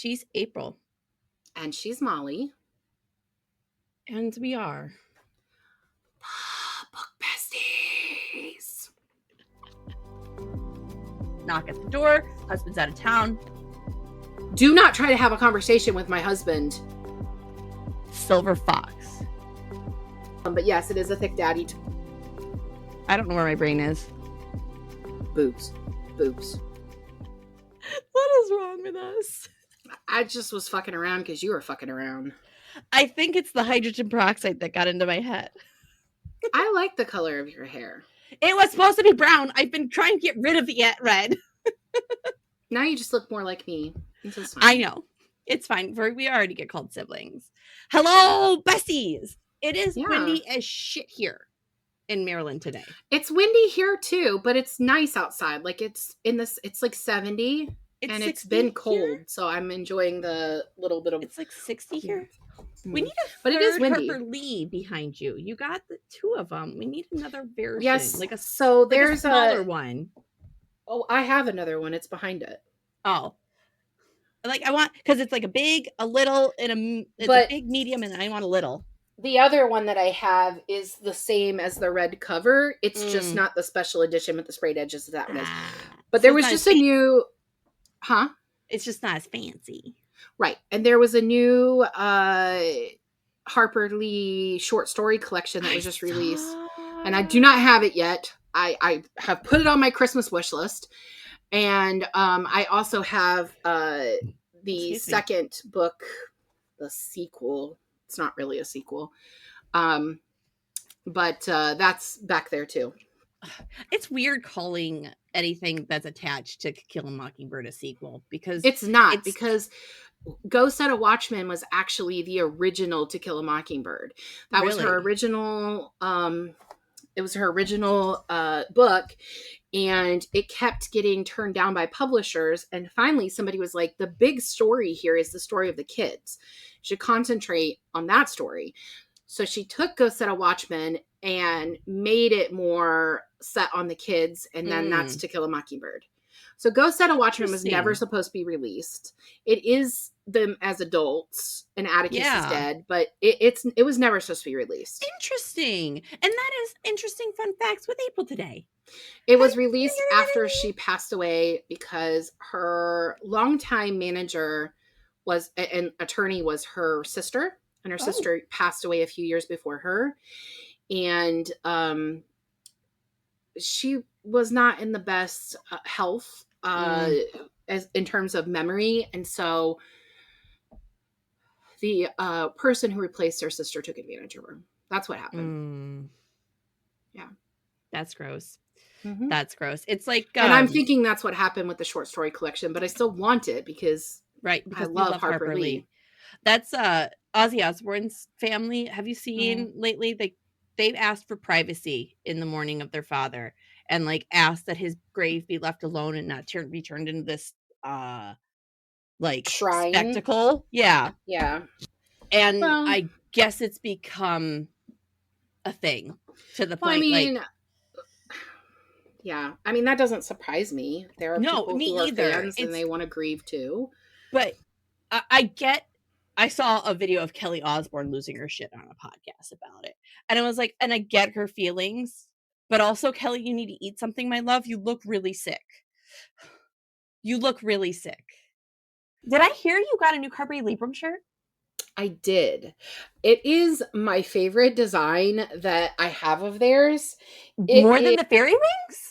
She's April. And she's Molly. And we are Book Besties. Knock at the door. Husband's out of town. Do not try to have a conversation with my husband. Silver Fox. But yes, it is a thick daddy. I don't know where my brain is. Boobs. Boobs. What is wrong with us? I just was fucking around because you were fucking around. I think it's the hydrogen peroxide that got into my head. I like the color of your hair. It was supposed to be brown. I've been trying to get rid of it red. Now you just look more like me. Fine. I know. It's fine. We already get called siblings. Hello, Besties. It is windy as shit here in Maryland today. It's windy here too, but it's nice outside. Like it's like 70 and it's been cold. Here? So I'm enjoying the little bit of... It's like 60 here. Mm-hmm. We need a but it is windy. Harper Lee behind you. You got the two of them. We need another version. Yes. There's a smaller one. Oh, I have another one. It's behind it. Oh. Like I want, because it's like a big, a little, and a big, medium, and I want a little. The other one that I have is the same as the red cover. It's just not the special edition with the sprayed edges that one is. But there was just a new... Huh? It's just not as fancy. Right. And there was a new Harper Lee short story collection that was just released. And I do not have it yet. I have put it on my Christmas wish list. And I also have the second book, the sequel. It's not really a sequel. But that's back there too. It's weird calling anything that's attached to Kill a Mockingbird a sequel because it's not, because Go Set a Watchman was actually the original To Kill a Mockingbird. That was her original it was her original book, and it kept getting turned down by publishers, and finally somebody was like, the big story here is the story of the kids. You should concentrate on that story. So she took Go Set a Watchman and made it more set on the kids, and then that's To Kill a Mockingbird. So Go Set a Watchman was never supposed to be released. It is them as adults, and Atticus is dead, but it was never supposed to be released. Interesting. And that is interesting fun facts with April today. It was released after she passed away because her longtime manager was an attorney, was her sister. And her sister passed away a few years before her. And she was not in the best health as in terms of memory. And so the person who replaced her sister took advantage of her. That's what happened. Yeah. That's gross. Mm-hmm. That's gross. It's like... and I'm thinking that's what happened with the short story collection, but I still want it because I love Harper Lee. That's Ozzy Osbourne's family. Have you seen lately? They've asked for privacy in the mourning of their father, and like asked that his grave be left alone and not be turned into this like shrine spectacle. Yeah. And well, I guess it's become a thing to the point. I mean that doesn't surprise me. There are people who are fans and they want to grieve too. But I saw a video of Kelly Osbourne losing her shit on a podcast about it. And I was like, and I get her feelings, but also, Kelly, you need to eat something, my love. You look really sick. Did I hear you got a new Carpe Librum shirt? I did. It is my favorite design that I have of theirs. More than the fairy wings?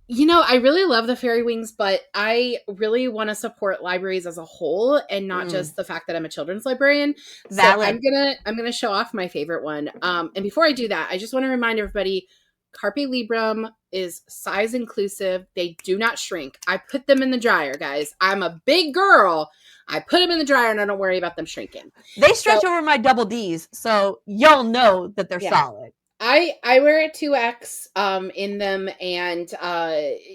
You know, I really love the fairy wings, but I really want to support libraries as a whole and not just the fact that I'm a children's librarian. Valid. So I'm gonna show off my favorite one. And before I do that, I just want to remind everybody, Carpe Librum is size inclusive. They do not shrink. I put them in the dryer, guys. I'm a big girl. I put them in the dryer and I don't worry about them shrinking. They stretch over my double Ds, so y'all know that they're solid. I wear a 2X in them, and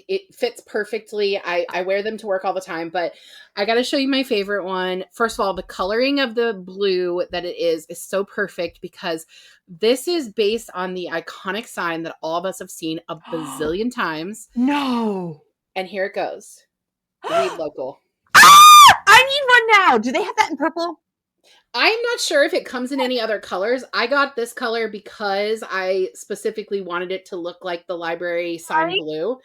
it fits perfectly. I wear them to work all the time, but I got to show you my favorite one. First of all, the coloring of the blue that it is so perfect because this is based on the iconic sign that all of us have seen a bazillion times. No. And here it goes. Read local. I need one now. Do they have that in purple? I'm not sure if it comes in any other colors. I got this color because I specifically wanted it to look like the library sign blue.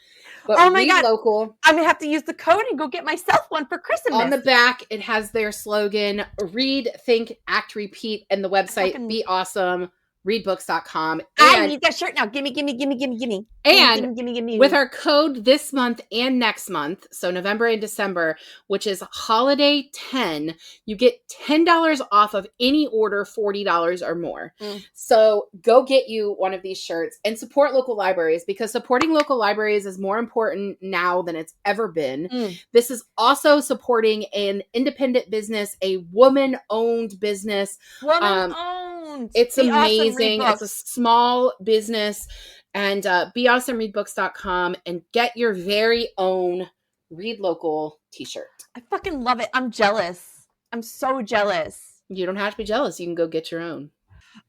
But Oh my read God. local. I'm going to have to use the code and go get myself one for On Christmas. the back, it has their slogan, read, think, act, repeat, and the website, be awesome, readbooks.com. I need that shirt now. Gimme. And with our code this month and next month, so November and December, which is holiday 10, you get $10 off of any order $40 or more. So go get you one of these shirts and support local libraries, because supporting local libraries is more important now than it's ever been. This is also supporting an independent business, a woman-owned business. Woman-owned. It's Be amazing. Awesome, it's a small business. And beawesomereadbooks.com and get your very own Read Local t-shirt. I fucking love it. I'm jealous. I'm so jealous. You don't have to be jealous. You can go get your own.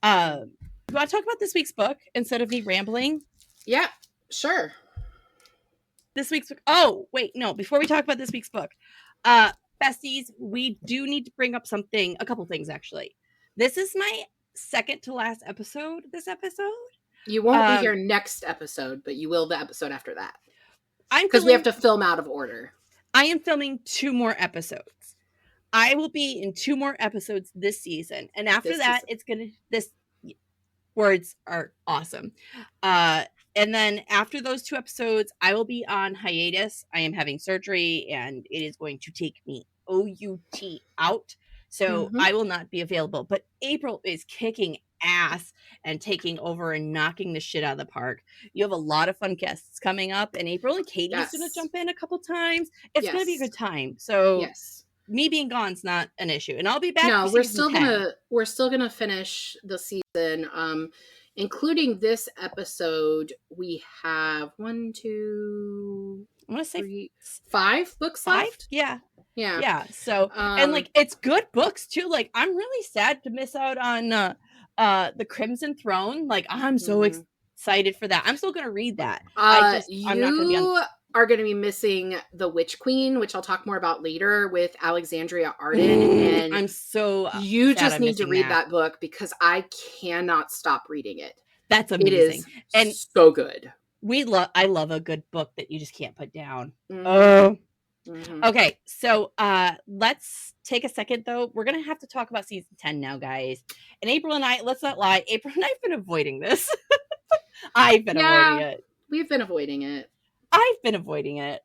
You want to talk about this week's book instead of me rambling? Yeah, sure. This week's book. Oh, wait, no. Before we talk about this week's book, besties, we do need to bring up something. A couple things, actually. This is my second to last episode. This episode. You won't be here next episode, but you will the episode after that. I'm because we have to film out of order. I am filming 2 more episodes. I will be in 2 more episodes this season, and after it's gonna. This words are awesome. And then after those 2 episodes, I will be on hiatus. I am having surgery, and it is going to take me OUT out. So I will not be available. But April is kicking ass and taking over and knocking the shit out of the park. You have a lot of fun guests coming up, and April and Katie's going to jump in a couple times. It's going to be a good time. So me being gone's not an issue, and I'll be back. No, we're still gonna finish the season, including this episode. We have 1, 2, I want to say 5 books left. Yeah. So and like it's good books too. Like I'm really sad to miss out on the Crimson Throne. Like I'm so excited for that. I'm still gonna read that. I'm not gonna be are going to be missing The Witch Queen, which I'll talk more about later with Alexandria Arden. And I'm so you just need to read that book because I cannot stop reading it. That's amazing. It is and so good. I love a good book that you just can't put down. Okay, so let's take a second though. We're gonna have to talk about season 10 now, guys. And April and I, let's not lie, April and I have been avoiding this. I've been avoiding it. We've been avoiding it. I've been avoiding it.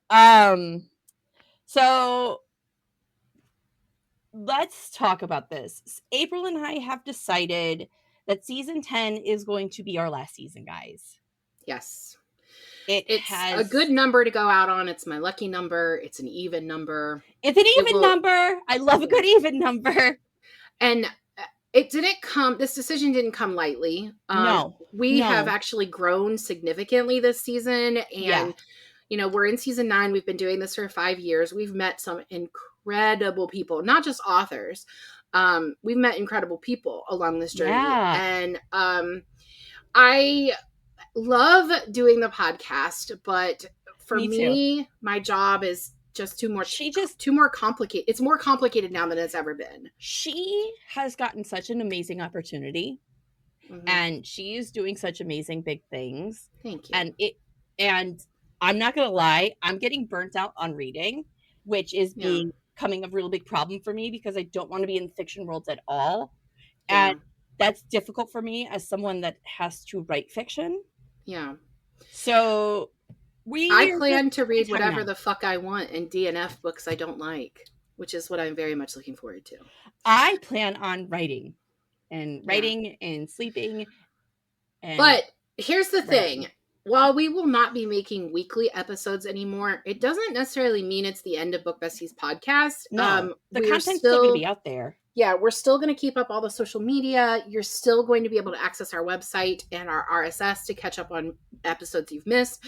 So let's talk about this. April and I have decided that season 10 is going to be our last season, guys. Yes. It's a good number to go out on. It's my lucky number. It's an even number. It's an even number. I love a good even number. And this decision didn't come lightly. No. We have actually grown significantly this season. And, we're in season 9. We've been doing this for 5 years. We've met some incredible people, not just authors. We've met incredible people along this journey. And I love doing the podcast, but for me my job is just too more complicated. It's more complicated now than it's ever been. She has gotten such an amazing opportunity, and she is doing such amazing big things. Thank you. And I'm not gonna lie, I'm getting burnt out on reading, which is becoming a real big problem for me because I don't want to be in the fiction world at all. And that's difficult for me as someone that has to write fiction. So I plan to read whatever the fuck I want in DNF books I don't like, which is what I'm very much looking forward to. I plan on writing and sleeping. But here's the thing. While we will not be making weekly episodes anymore, it doesn't necessarily mean it's the end of Book Besties podcast. No, the content's still going to be out there. Yeah, we're still going to keep up all the social media. You're still going to be able to access our website and our RSS to catch up on episodes you've missed.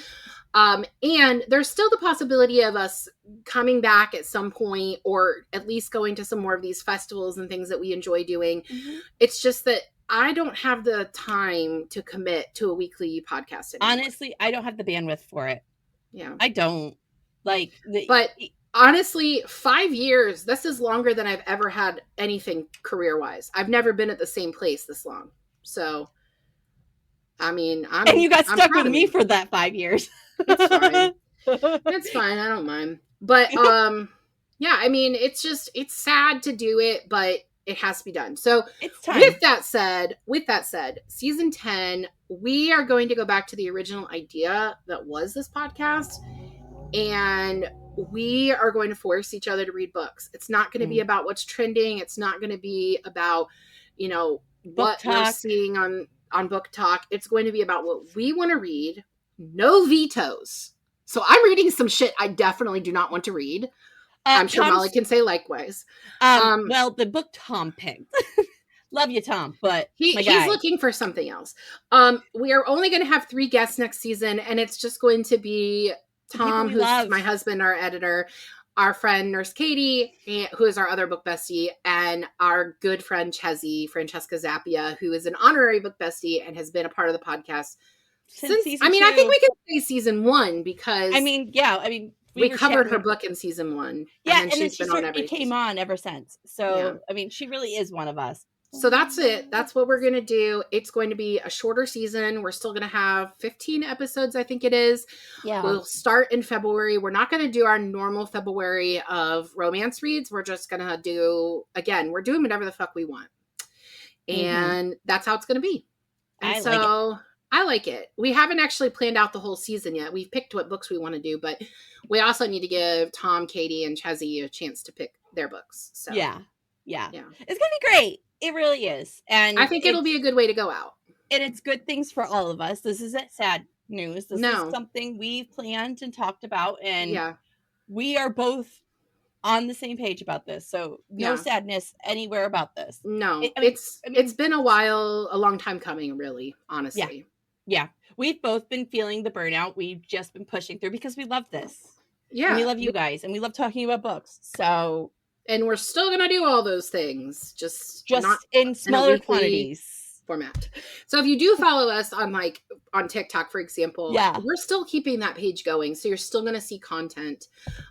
And there's still the possibility of us coming back at some point, or at least going to some more of these festivals and things that we enjoy doing. It's just that I don't have the time to commit to a weekly podcast anymore. Honestly, I don't have the bandwidth for it. Yeah. I don't. But honestly, 5 years, this is longer than I've ever had anything career-wise. I've never been at the same place this long. So, I mean, And I'm you got I'm stuck proud with of me me. for that 5 years. It's fine. It's fine. I don't mind. But yeah, I mean, it's sad to do it, but it has to be done. So, It's time. with that said, season 10, we are going to go back to the original idea that was this podcast, and we are going to force each other to read books. It's not going to be Mm. about what's trending. It's not going to be about, Book what we're talk. seeing on Book Talk. It's going to be about what we want to read. No vetoes. So I'm reading some shit I definitely do not want to read. I'm sure Molly Tom's can say likewise. well, the book Tom picked. Love you, Tom, but my He's guy. looking for something else. We are only going to have 3 guests next season, and it's just going to be The people Tom, we who's love. my husband, our editor, our friend Nurse Katie, who is our other book bestie, and our good friend Chezzy, Francesca Zappia, who is an honorary book bestie and has been a part of the podcast Since since. season I mean, I think 2. we can say season 1 because I mean, we we were covered her chatting. book in season 1, and Yeah, then and then she's she been on certainly every came season. on ever since. Yeah. So, I mean, she really is one of us. So that's it. That's what we're going to do. It's going to be a shorter season. We're still going to have 15 episodes, I think it is. Yeah. We'll start in February. We're not going to do our normal February of romance reads. We're just going to do, again, we're doing whatever the fuck we want. And that's how it's going to be. And I like it. so I like it. We haven't actually planned out the whole season yet. We've picked what books we want to do, but we also need to give Tom, Katie, and Chezzy a chance to pick their books. So Yeah. It's gonna be great. It really is, and I think it'll be a good way to go out. And it's good things for all of us. This isn't sad news. This is No. something we've planned and talked about, and Yeah. we are both on the same page about this. So no sadness anywhere about this. No, I mean, it's been a while, a long time coming, really, honestly. Yeah. We've both been feeling the burnout. We've just been pushing through because we love this. Yeah. And we love you guys, and we love talking about books. So, and we're still going to do all those things, just not in smaller quantities format. So if you do follow us on TikTok, for example, we're still keeping that page going. So you're still going to see content.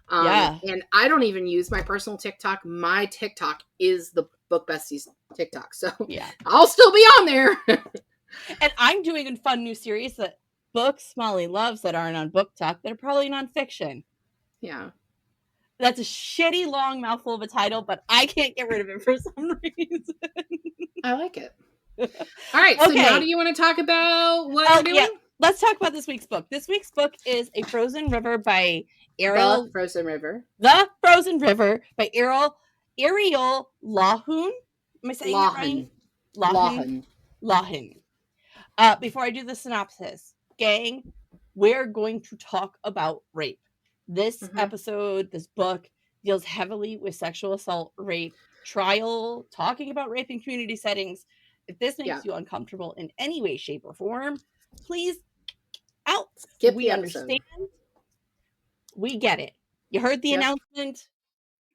And I don't even use my personal TikTok. My TikTok is the Book Besties TikTok. So I'll still be on there. And I'm doing a fun new series that books Molly loves that aren't on Book Talk that are probably nonfiction. Yeah. That's a shitty long mouthful of a title, but I can't get rid of it for some reason. I like it. All right. So now do you want to talk about what we're doing? Yeah. Let's talk about this week's book. This week's book is A Frozen River by Ariel. The Frozen River by Ariel Lahun. Am I saying that right? Lahun. Before I do the synopsis, gang, we're going to talk about rape. This episode, this book, deals heavily with sexual assault, rape, trial, talking about rape in community settings. If this makes you uncomfortable in any way, shape, or form, please skip we the understand. We get it. You heard the announcement.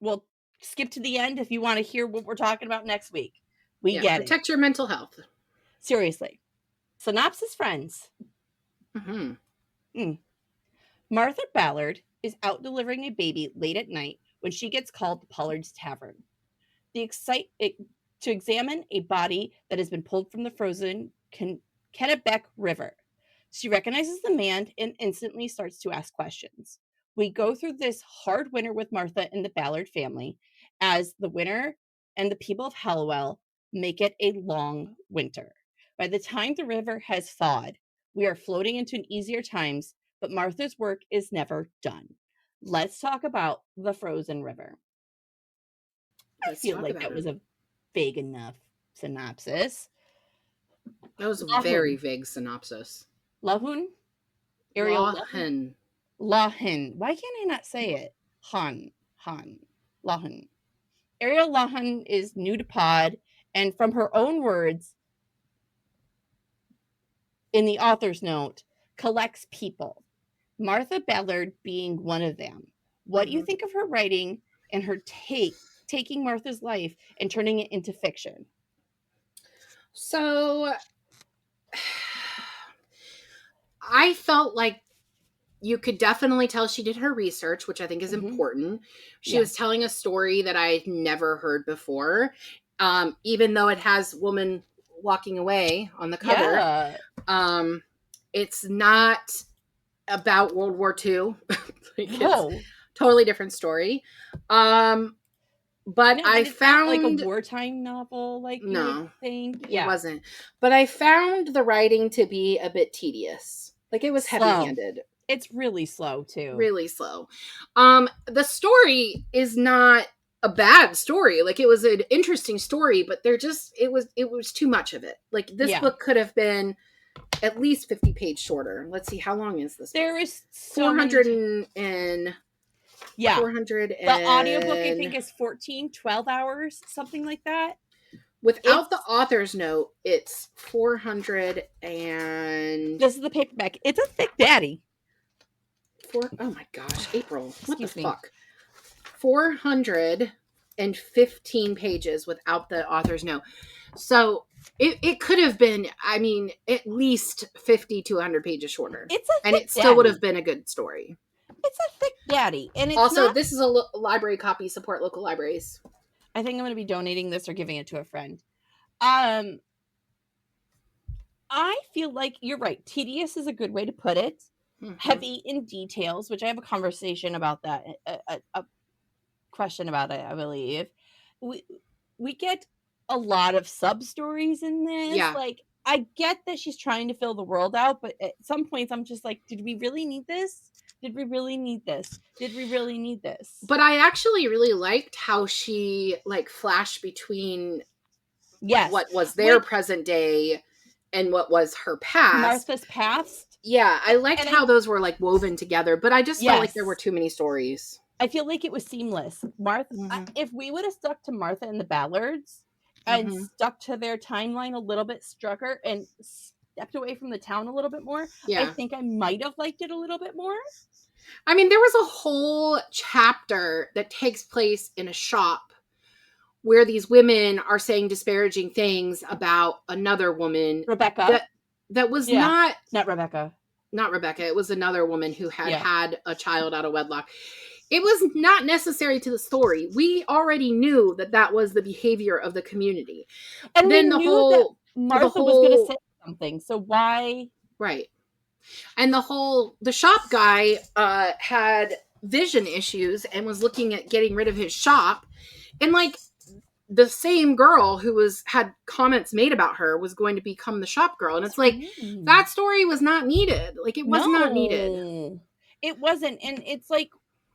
We'll skip to the end if you want to hear what we're talking about next week. We get it. Protect your mental health. Seriously. Synopsis, friends. Martha Ballard is out delivering a baby late at night when she gets called to Pollard's Tavern. To examine a body that has been pulled from the frozen Kennebec River. She recognizes the man and instantly starts to ask questions. We go through this hard winter with Martha and the Ballard family as the winter and the people of Hallowell make it a long winter. By the time the river has thawed, we are floating into an easier times, but Martha's work is never done. Let's talk about the frozen river. I feel like that was a vague enough synopsis. That was a very vague synopsis. Lahun? Ariel Lahun. Lahun. Why can't I not say it? Han. Lahun. Ariel Lahun is new to pod, and from her own words, in the author's note, collects people. Martha Ballard being one of them. What do you think of her writing and her taking Martha's life and turning it into fiction? So I felt like, you could definitely tell she did her research, which I think is important. She was telling a story that I never heard before. Even though it has woman walking away on the cover. Yeah. It's not about World War II. It's No. totally different story. But No, I and it's not like a found wartime novel like you would think. it Yeah. wasn't. But I found the writing to be a bit tedious. Like it was Slow. heavy-handed. It's really slow too. Really slow. The story is not a bad story. Like it was an interesting story, but it was too much of it. Like this book could have been at least 50 pages shorter. Let's see, how long is this? There is so 400 and 400 the audiobook I think is 12 hours, something like that. Without the author's note, it's 400 and this is the paperback. It's a thick daddy. Oh my gosh, April. What the fuck? 415 pages without the author's note. So it could have been, I mean, at least 50 to 100 pages shorter. And it still would have been a good story. It's a thick daddy. And it's also, this is a library copy. Support local libraries. I think I'm going to be donating this or giving it to a friend. I feel like you're right. Tedious is a good way to put it. Heavy in details, which I have a conversation about that, a question about it, I believe. We get a lot of sub stories in this. Yeah. Like, I get that she's trying to fill the world out, but at some points I'm just like, did we really need this? Did we really need this? Did we really need this? But I actually really liked how she like flashed between what was their present day and what was her past. Martha's past. Yeah, I liked how those were like woven together, but I just felt like there were too many stories. I feel like it was seamless. Martha, if we would have stuck to Martha and the Ballards and stuck to their timeline a little bit strucker and stepped away from the town a little bit more, I think I might have liked it a little bit more. I mean, there was a whole chapter that takes place in a shop where these women are saying disparaging things about another woman. Rebecca. That was not Rebecca. Not Rebecca. It was another woman who had had a child out of wedlock. It was not necessary to the story. We already knew that was the behavior of the community. And then we knew that Martha was going to say something. So why? Right. And the shop guy had vision issues and was looking at getting rid of his shop. And like the same girl who had comments made about her was going to become the shop girl. And it's like, that story was not needed. Like it was not needed. It wasn't. And it's like,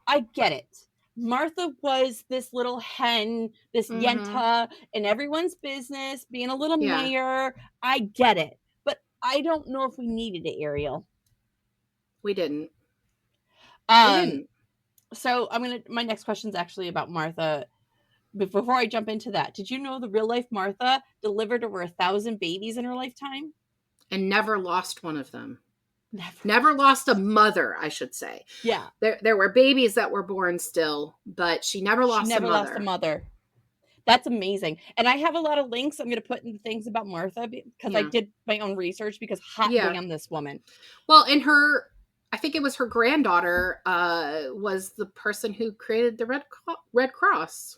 I get it. Martha was this little hen, this yenta in everyone's business, being a little mayor. I get it. But I don't know if we needed it, Ariel. We didn't. So my next question is actually about Martha. But before I jump into that, did you know the real life Martha delivered over 1,000 babies in her lifetime? And never lost one of them. Never lost a mother, I should say. Yeah. There were babies that were born still, but she never lost a mother. That's amazing. And I have a lot of links I'm going to put in things about Martha because I did my own research because hot damn this woman. Well, I think it was her granddaughter was the person who created the Red Cross.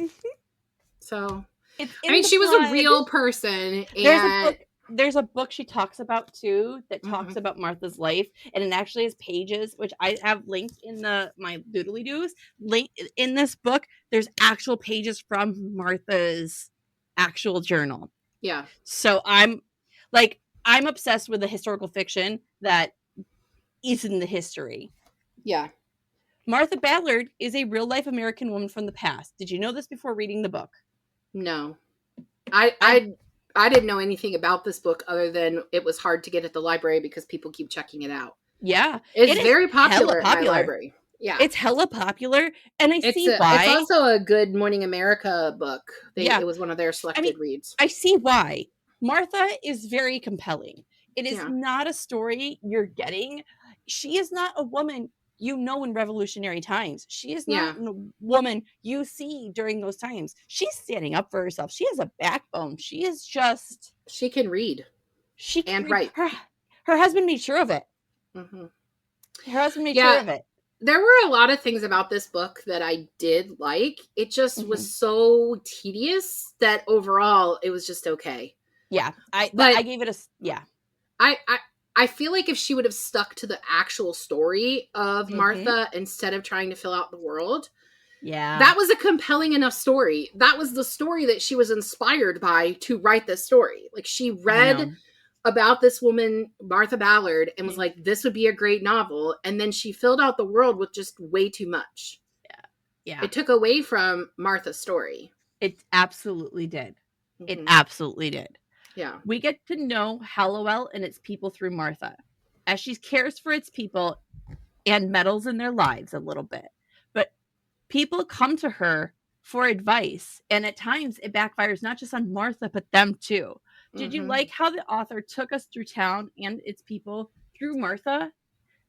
So, I mean, she was a real person. And there's a book she talks about too that talks about Martha's life, and it actually has pages which I have linked in my doodly doos. In this book, there's actual pages from Martha's actual journal. Yeah. So I'm obsessed with the historical fiction that is in the history. Yeah. Martha Ballard is a real life American woman from the past. Did you know this before reading the book? No. I didn't know anything about this book other than it was hard to get at the library because people keep checking it out. Yeah. It's very popular at my library. Yeah. It's hella popular. And I see why. It's also a Good Morning America book. It was one of their selected reads. I see why. Martha is very compelling. It is not a story you're getting. She is not a woman in revolutionary times. She is not a woman you see during those times. She's standing up for herself. She has a backbone. She is just... She can read. She can write. Her husband made sure of it. Mm-hmm. Her husband made sure of it. There were a lot of things about this book that I did like. It just was so tedious that overall it was just okay. Yeah, I gave it a I I feel like if she would have stuck to the actual story of Martha instead of trying to fill out the world, that was a compelling enough story. That was the story that she was inspired by to write this story. Like, she read about this woman, Martha Ballard, and was like, this would be a great novel. And then she filled out the world with just way too much. Yeah. It took away from Martha's story. It absolutely did. It absolutely did. Yeah. We get to know Hallowell and its people through Martha, as she cares for its people and meddles in their lives a little bit. But people come to her for advice, and at times it backfires not just on Martha, but them too. Did you like how the author took us through town and its people through Martha?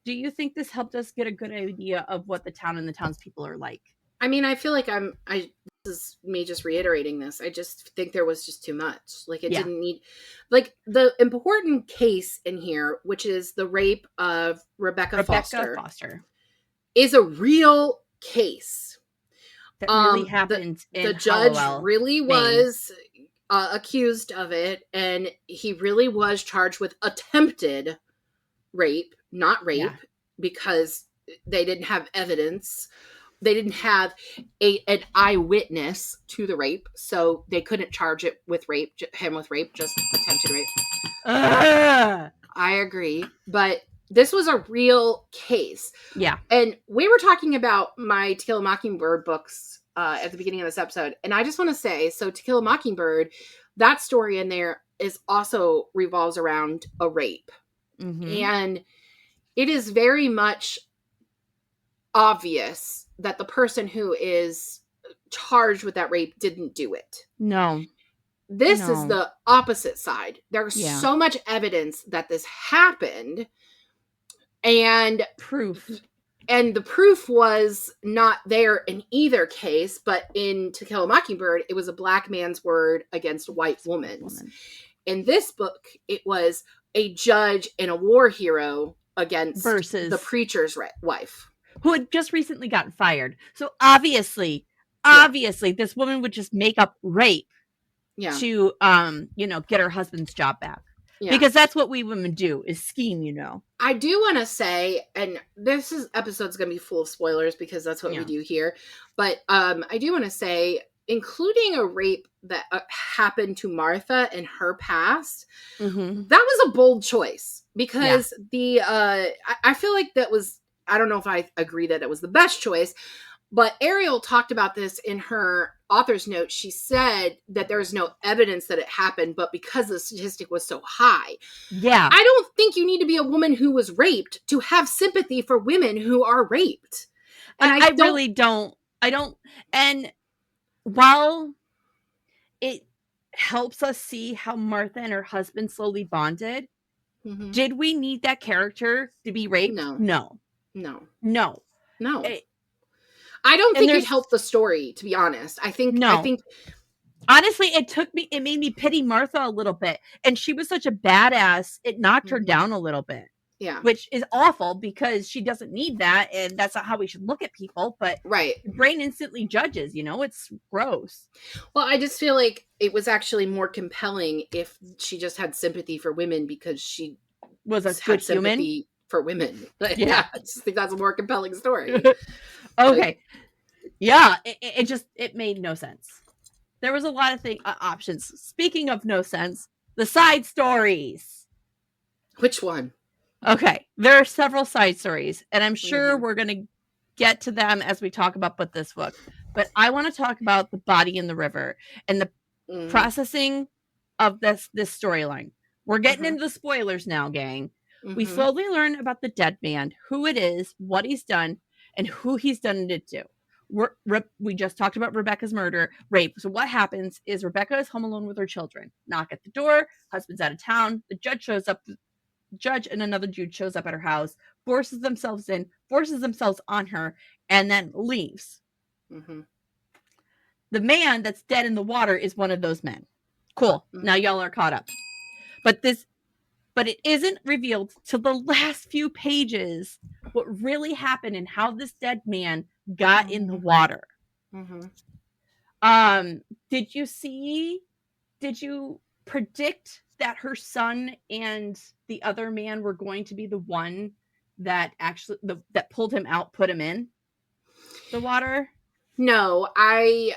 Do you think this helped us get a good idea of what the town and the townspeople are like? I mean, I feel like this is me just reiterating this. I just think there was just too much. Like, it didn't need, like, the important case in here, which is the rape of Rebecca Foster, is a real case. That really happened in the judge Hallowell, really was accused of it, and he really was charged with attempted rape, not rape, because they didn't have evidence. They didn't have an eyewitness to the rape, so they couldn't charge him with rape, just attempted rape. I agree, but this was a real case. Yeah. And we were talking about my To Kill a Mockingbird books at the beginning of this episode, and I just want to say, so To Kill a Mockingbird, that story in there is also revolves around a rape. And it is very much obvious that the person who is charged with that rape didn't do it. No. This is the opposite side. There's so much evidence that this happened, and the proof was not there in either case, but in To Kill a Mockingbird, it was a black man's word against a white woman's. In this book, it was a judge and a war hero against the preacher's wife, who had just recently gotten fired. So obviously, this woman would just make up rape to, get her husband's job back. Because that's what we women do, is scheme, I do want to say, and this episode's going to be full of spoilers because that's what we do here. But I do want to say, including a rape that happened to Martha in her past, that was a bold choice because I feel like that was, I don't know if I agree that it was the best choice, but Ariel talked about this in her author's note. She said that there's no evidence that it happened, but because the statistic was so high. Yeah. I don't think you need to be a woman who was raped to have sympathy for women who are raped. And I really don't. I don't. And while it helps us see how Martha and her husband slowly bonded, did we need that character to be raped? No. I don't think it helped the story, to be honest. I think honestly, it made me pity Martha a little bit. And she was such a badass, it knocked her down a little bit. Yeah. Which is awful because she doesn't need that, and that's not how we should look at people. But right, the brain instantly judges, it's gross. Well, I just feel like it was actually more compelling if she just had sympathy for women because she was a good human for women. Yeah, I just think that's a more compelling story. Okay. Yeah, it made no sense. There was a lot of options. Speaking of no sense, the side stories. Which one? Okay, there are several side stories, and I'm sure we're going to get to them as we talk about this book. But I want to talk about the body in the river and the processing of this storyline. We're getting into the spoilers now, gang. We slowly learn about the dead man, who it is, what he's done, and who he's done it to. We just talked about Rebecca's rape. So what happens is Rebecca is home alone with her children. Knock at the door. Husband's out of town. The judge shows up. Judge and another dude shows up at her house, forces themselves on her, and then leaves. The man that's dead in the water is one of those men. Cool. Now y'all are caught up. But but it isn't revealed till the last few pages what really happened and how this dead man got in the Mm-hmm. water. Mm-hmm. Did you see, did you predict that her son and the other man were going to be the one that actually that pulled him out, put him in the water? No, I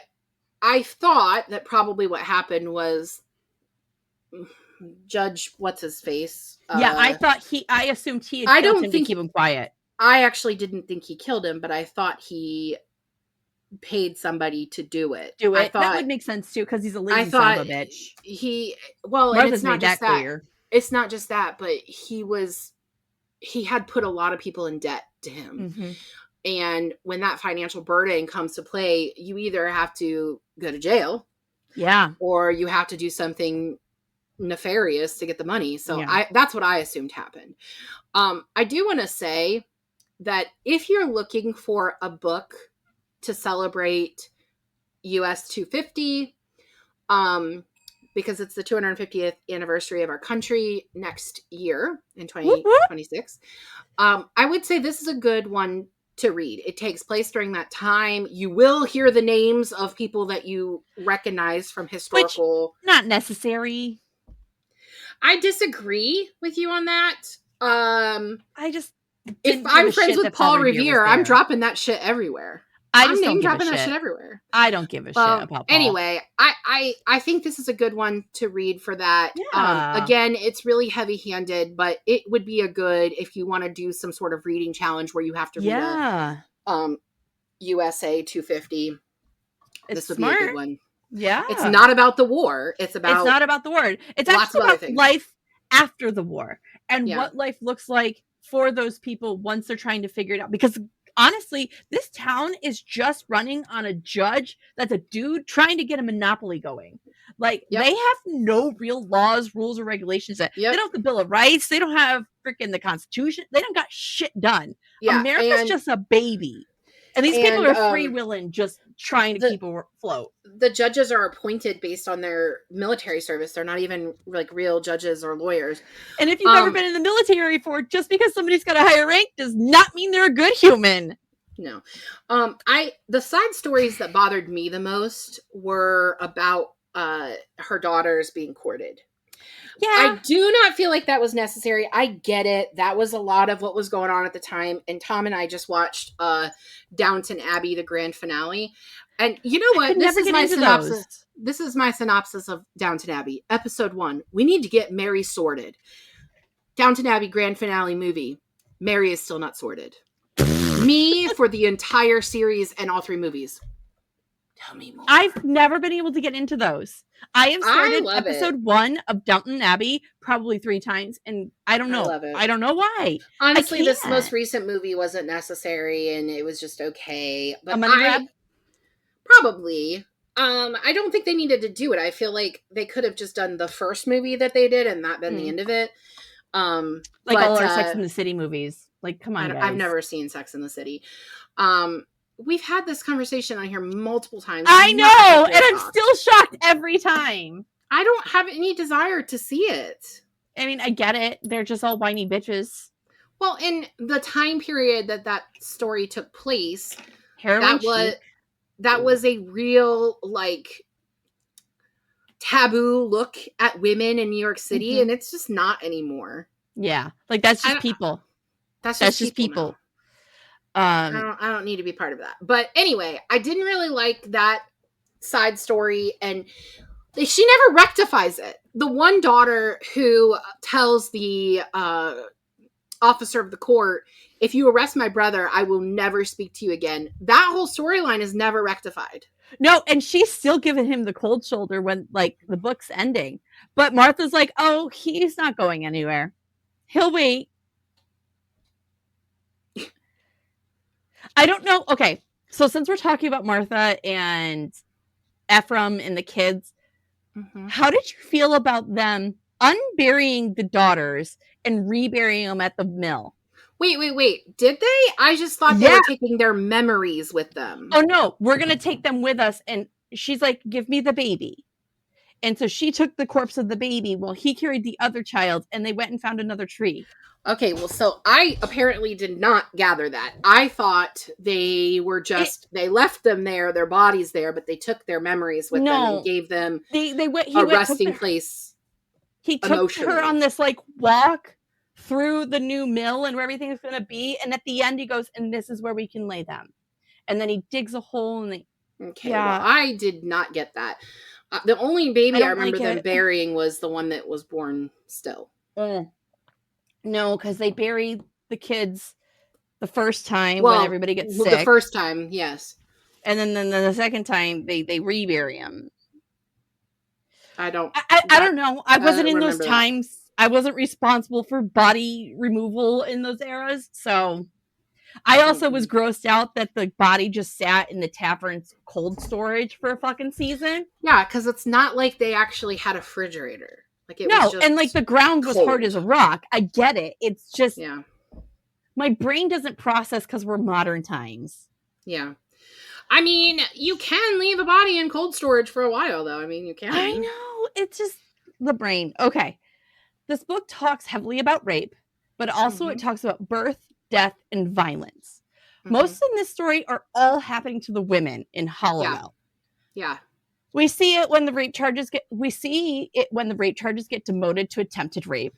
thought that probably what happened was Judge what's his face. Yeah, I assumed he had I killed don't him to think keep him quiet. I actually didn't think he killed him, but I thought he paid somebody to do it. Do I it. That thought would make sense too, because he's a I lazy son of thought a bitch. he well, and it's Martha's not made just that that. clear. It's not just that, but he had put a lot of people in debt to him. Mm-hmm. And when that financial burden comes to play, you either have to go to jail, Yeah, or you have to do something nefarious to get the money. So yeah, that's what I assumed happened. I do want to say that if you're looking for a book to celebrate US 250, because it's the 250th anniversary of our country next year in whoop, whoop. 2026, I would say this is a good one to read. It takes place during that time. You will hear the names of people that you recognize from Which, historical. not necessary. I disagree with you on that. I just If didn't give I'm a friends shit with that Paul Paul Revere was Revere, I'm there. dropping that shit everywhere. I I'm just don't name give a dropping that shit shit. everywhere. I don't give a shit about Paul. Anyway, I think this is a good one to read for that. Yeah. Again, it's really heavy handed, but it would be a good if you want to do some sort of reading challenge where you have to read Yeah. a USA 250. It's This would be a good smart. one. Yeah. It's not about the war. It's It's about not about the war. It's lots actually of other about things. life after the war and Yeah. what life looks like for those people once they're trying to figure it out. Because honestly, this town is just running on a judge that's a dude trying to get a monopoly going. Like, Yep. they have no real laws, rules, or regulations. They Yep. don't have the Bill of Rights. They don't have freaking the Constitution. They don't got shit done. Yeah. America's just a baby. And these people are free willing, just trying to keep afloat. The judges are appointed based on their military service. They're not even like real judges or lawyers. And if you've ever been in the military before, just because somebody's got a higher rank does not mean they're a good human. No. The side stories that bothered me the most were about her daughters being courted. Yeah. I do not feel like that was necessary. I get it. That was a lot of what was going on at the time. And Tom and I just watched Downton Abbey, the grand finale. And you know what? This is my synopsis. This is my synopsis of Downton Abbey. Episode 1. We need to get Mary sorted. Downton Abbey grand finale movie. Mary is still not sorted. Me for the entire series and all 3 movies. Tell me more. I've never been able to get into those. I have started episode 1 of Downton Abbey probably 3 times, and I don't know. I love it. I don't know why. Honestly, this most recent movie wasn't necessary, and it was just okay. But a money grab? Probably. I don't think they needed to do it. I feel like they could have just done the first movie that they did and that been the end of it. Like all our Sex and the City movies. Like, come on, guys. I've never seen Sex and the City. We've had this conversation on here multiple times. I know, and I'm still shocked every time. I don't have any desire to see it. I mean, I get it. They're just all whiny bitches. Well, in the time period that story took place, heroin that was a real, like, taboo look at women in New York City, and it's just not anymore. Yeah, like, that's just people. That's just people. I don't need to be part of that. But anyway, I didn't really like that side story, and she never rectifies it. The one daughter who tells the officer of the court, if you arrest my brother, I will never speak to you again. That whole storyline is never rectified. No, and she's still giving him the cold shoulder when, like, the book's ending. But Martha's like, oh, he's not going anywhere. He'll wait. I don't know. Okay, so since we're talking about Martha and Ephraim and the kids, how did you feel about them unburying the daughters and reburying them at the mill? Wait. Did they? I just thought they were taking their memories with them. Oh, no. We're going to take them with us. And she's like, give me the baby. And so she took the corpse of the baby while he carried the other child, and they went and found another tree. Okay, well, so I apparently did not gather that. I thought they were they left them there, their bodies there, but they took their memories with them and gave them he a went resting place he took her on emotionally. this like walk through the new mill and where everything is going to be, and at the end he goes, and this is where we can lay them. And then he digs a hole, and Okay, well, I did not get that. The only I baby I don't remember like them it. burying was the one that was born still. No, because they bury the kids the first time when Well, everybody gets the sick. first time, yes. And then the second time they rebury him. I don't know. I wasn't in those remember that. times. I wasn't responsible for body removal in those eras, so I also was grossed out that the body just sat in the tavern's cold storage for a fucking season. Yeah, because it's not like they actually had a refrigerator. Like it was No, just and like the ground was hard as a cold. rock. I get it. It's just Yeah. my brain doesn't process because we're modern times. Yeah. I mean, you can leave a body in cold storage for a while, though. I mean, you can. I know. It's just the brain. Okay. This book talks heavily about rape, but also it talks about birth, death, and violence. Most in this story are all happening to the women in Hollowell. Yeah. We see it when the rape charges get demoted to attempted rape.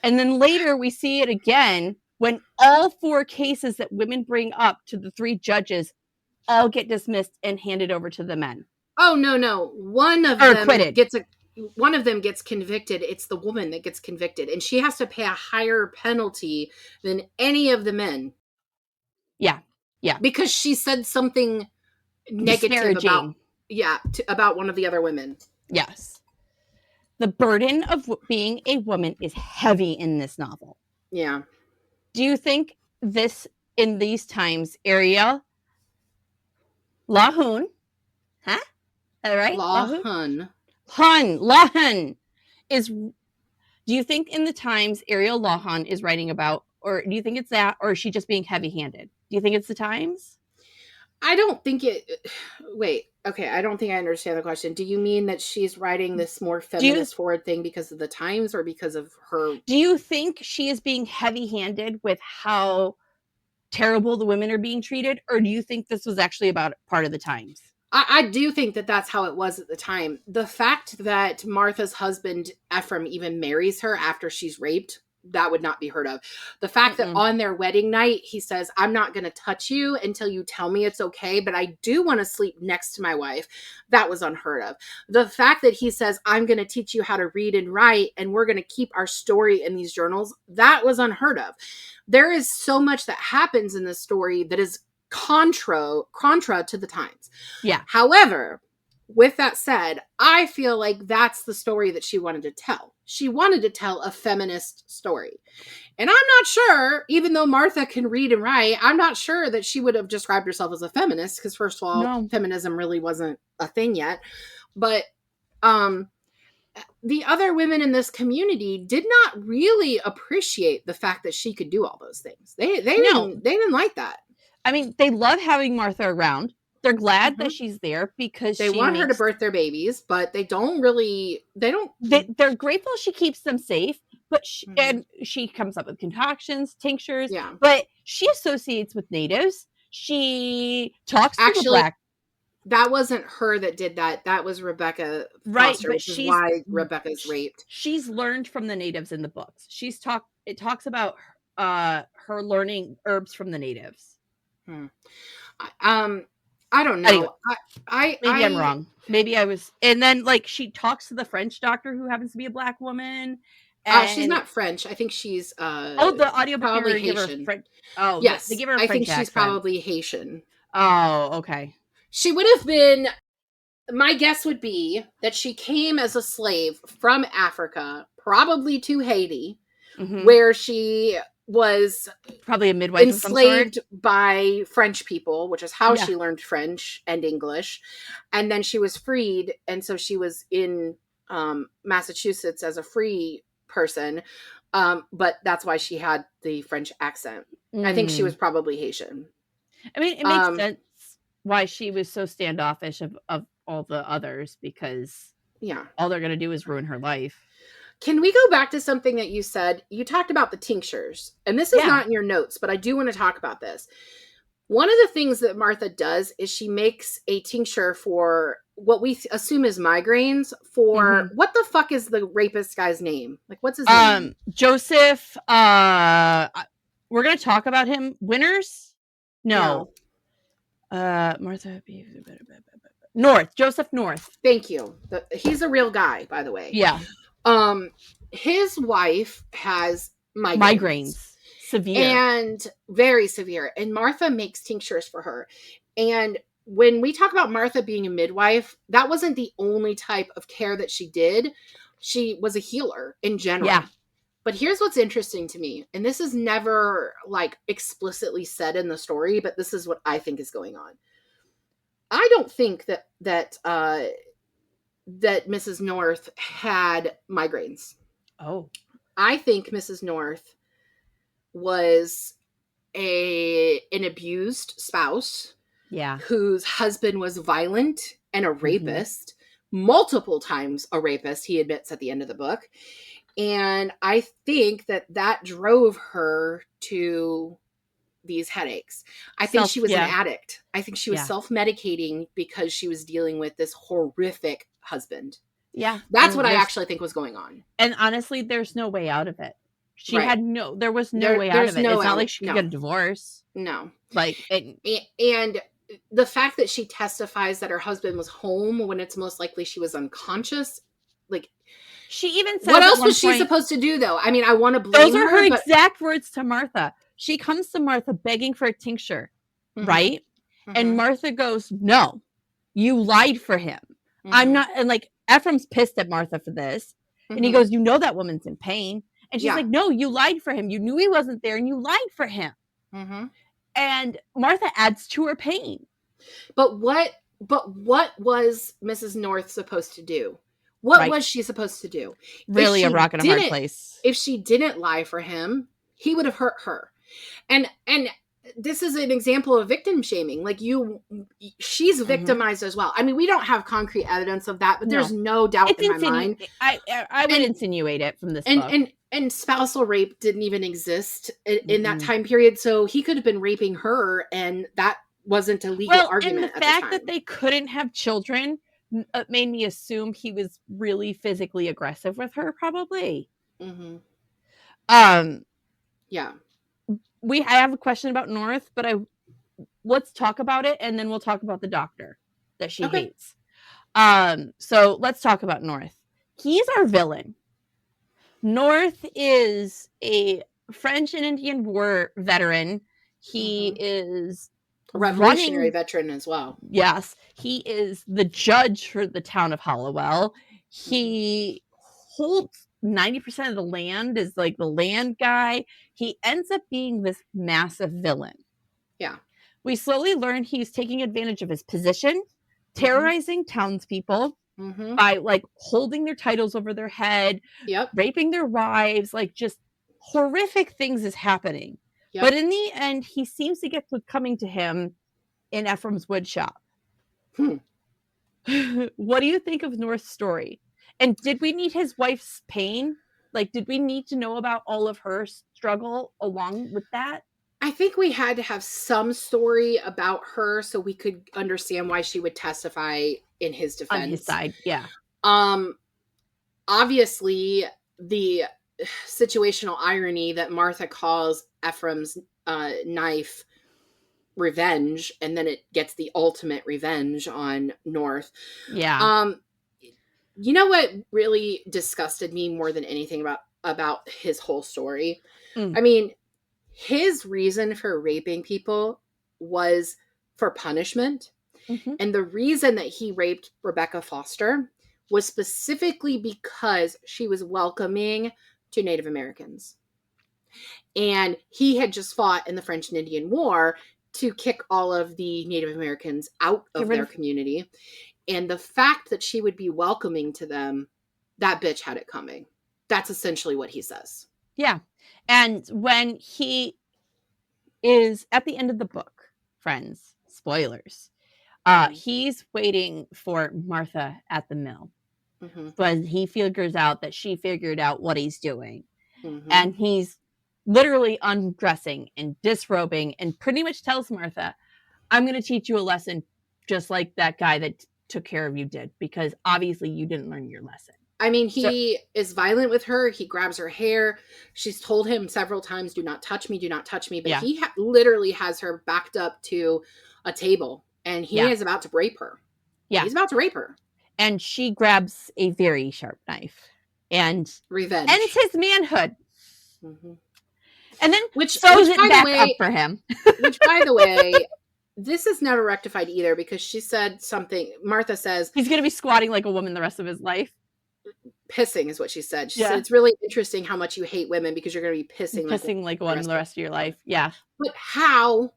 And then later we see it again when all 4 cases that women bring up to the 3 judges all get dismissed and handed over to the men. Oh, no. One of them gets convicted. It's the woman that gets convicted, and she has to pay a higher penalty than any of the men. Yeah. Because she said something negative about one of the other women. Yes. The burden of being a woman is heavy in this novel. Yeah. Do you think in these times, Ariel Lahun, huh? All right? Lahun is, do you think in the times Ariel Lahun is writing about, or do you think it's that, or is she just being heavy-handed? Do you think it's the times? I don't think it. Wait. Okay. I don't think I understand the question. Do you mean that she's writing this more feminist forward thing because of the times or because of her? Do you think she is being heavy-handed with how terrible the women are being treated, or do you think this was actually about part of the times? I do think that that's how it was at the time. The fact that Martha's husband Ephraim even marries her after she's raped, that would not be heard of. The fact that on their wedding night, he says, I'm not going to touch you until you tell me it's okay, but I do want to sleep next to my wife, that was unheard of. The fact that he says, I'm going to teach you how to read and write, and we're going to keep our story in these journals, that was unheard of. There is so much that happens in this story that is contra to the times. Yeah. However, with that said, I feel like that's the story that she wanted to tell. She wanted to tell a feminist story. And I'm not sure, even though Martha can read and write, I'm not sure that she would have described herself as a feminist, because first of all, feminism really wasn't a thing yet. But the other women in this community did not really appreciate the fact that she could do all those things. They didn't like that. I mean, they love having Martha around. They're glad that she's there because they want her to birth their babies, but they're grateful she keeps them safe, but she comes up with concoctions, tinctures, but she associates with natives. She talks to the black. That wasn't her that did that. That was Rebecca Foster, which is why Rebecca's raped. She's learned from the natives in the books. It talks about her learning herbs from the natives. I don't know. Anyway, maybe I'm wrong. Maybe I was. And then, like, she talks to the French doctor who happens to be a black woman. And she's not French. I think she's. The audiobook probably Haitian. French. Oh, yes. they give her a French French accent. She's probably Haitian. Oh, okay. She would have been. My guess would be that she came as a slave from Africa, probably to Haiti, where she was probably a midwife enslaved by French people, which is how she learned French and English. And then she was freed. And so she was in Massachusetts as a free person. But that's why she had the French accent. I think she was probably Haitian. I mean, it makes sense why she was so standoffish of all the others, because Yeah. All they're going to do is ruin her life. Can we go back to something that you said? You talked about the tinctures, and this is Yeah. not in your notes, but I do want to talk about this. One of the things that Martha does is she makes a tincture for what we assume is migraines for what the fuck is the rapist guy's name? Like, what's his name? Joseph. We're going to talk about him. Winters? No. Martha North. Joseph North. Thank you. He's a real guy, by the way. Yeah. His wife has migraines. Severe. And very severe. And Martha makes tinctures for her. And when we talk about Martha being a midwife, that wasn't the only type of care that she did. She was a healer in general. Yeah. But here's what's interesting to me, and this is never like explicitly said in the story, but this is what I think is going on. I don't think that Mrs. North had migraines. Oh. I think Mrs. North was an abused spouse, whose husband was violent and a rapist, multiple times a rapist, he admits at the end of the book. And I think that drove her to these headaches. I think she was an addict. I think she was self-medicating because she was dealing with this horrific husband. Yeah. That's what I actually think was going on. And honestly, there's no way out of it. There was no way out of it. It's not like she could get a divorce. No. Like, and the fact that she testifies that her husband was home when it's most likely she was unconscious, like, she even says, what else was she supposed to do, though? I mean, I want to blame her. Those are her exact words to Martha. She comes to Martha begging for a tincture, right? And Martha goes, "No, you lied for him. I'm not." And like, Ephraim's pissed at Martha for this. And he goes, "You know that woman's in pain." And she's like, "No, you lied for him. You knew he wasn't there and you lied for him." And Martha adds to her pain. But what was Mrs. North supposed to do? What was she supposed to do? Really a rock and a hard place. If she didn't lie for him, he would have hurt her. And this is an example of victim shaming. Like, she's victimized as well. I mean, we don't have concrete evidence of that, but there's no doubt in my mind. I would insinuate it from this book. And spousal rape didn't even exist in that time period, so he could have been raping her, and that wasn't a legal argument. And the fact that they couldn't have children made me assume he was really physically aggressive with her, probably. Yeah. I have a question about North, but let's talk about it, and then we'll talk about the doctor that she hates. So let's talk about North. He's our villain. North is a French and Indian War veteran. He is a revolutionary veteran as well. Yes. He is the judge for the town of Hollowell. He holds 90% of the land, is like the land guy. He ends up being this massive villain. Yeah. We slowly learn he's taking advantage of his position, terrorizing townspeople by like holding their titles over their head, raping their wives, like just horrific things is happening. But in the end, he seems to get what's coming to him in Ephraim's wood shop. What do you think of North's story? And did we need his wife's pain? Like, did we need to know about all of her struggle along with that? I think we had to have some story about her so we could understand why she would testify in his defense. On his side, yeah. Obviously, the situational irony that Martha calls Ephraim's knife revenge, and then it gets the ultimate revenge on North. Yeah. You know what really disgusted me more than anything about his whole story? I mean, his reason for raping people was for punishment. And the reason that he raped Rebecca Foster was specifically because she was welcoming to Native Americans. And he had just fought in the French and Indian War to kick all of the Native Americans out of their community. And the fact that she would be welcoming to them, that bitch had it coming. That's essentially what he says. Yeah. And when he is at the end of the book, friends, spoilers, he's waiting for Martha at the mill. Mm-hmm. But he figures out that she figured out what he's doing. Mm-hmm. And he's literally undressing and disrobing and pretty much tells Martha, I'm going to teach you a lesson just like that guy that took care of you did, because obviously you didn't learn your lesson. I mean, So, he is violent with her. He grabs her hair. She's told him several times, do not touch me, do not touch me. But yeah. he literally has her backed up to a table, and he is about to rape her. Yeah. He's about to rape her. And she grabs a very sharp knife and revenge ends his manhood. Mm-hmm. And then sews it back up for him. Which, by the way, this is never rectified either, because she said something. Martha says he's going to be squatting like a woman the rest of his life. Pissing is what she said. She said, it's really interesting how much you hate women because you're going to be pissing like a woman the rest of your life. Yeah. But how?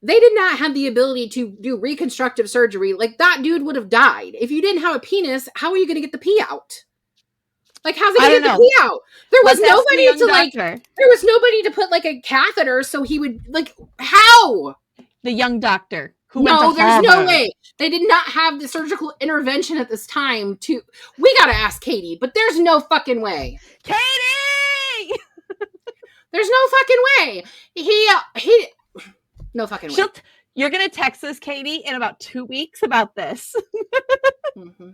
They did not have the ability to do reconstructive surgery. Like, that dude would have died. If you didn't have a penis, how are you going to get the pee out? Like, how's he going to get the pee out? There was nobody to, like, there was nobody to put, like, a catheter so he would, like, how? The young doctor who no, went to there's Harvard. no way. They did not have the surgical intervention at this time to, we got to ask Katie, but there's no fucking way. Katie! There's no fucking way. He, no fucking way. You're going to text us, Katie, in about 2 weeks about this. Mm-hmm.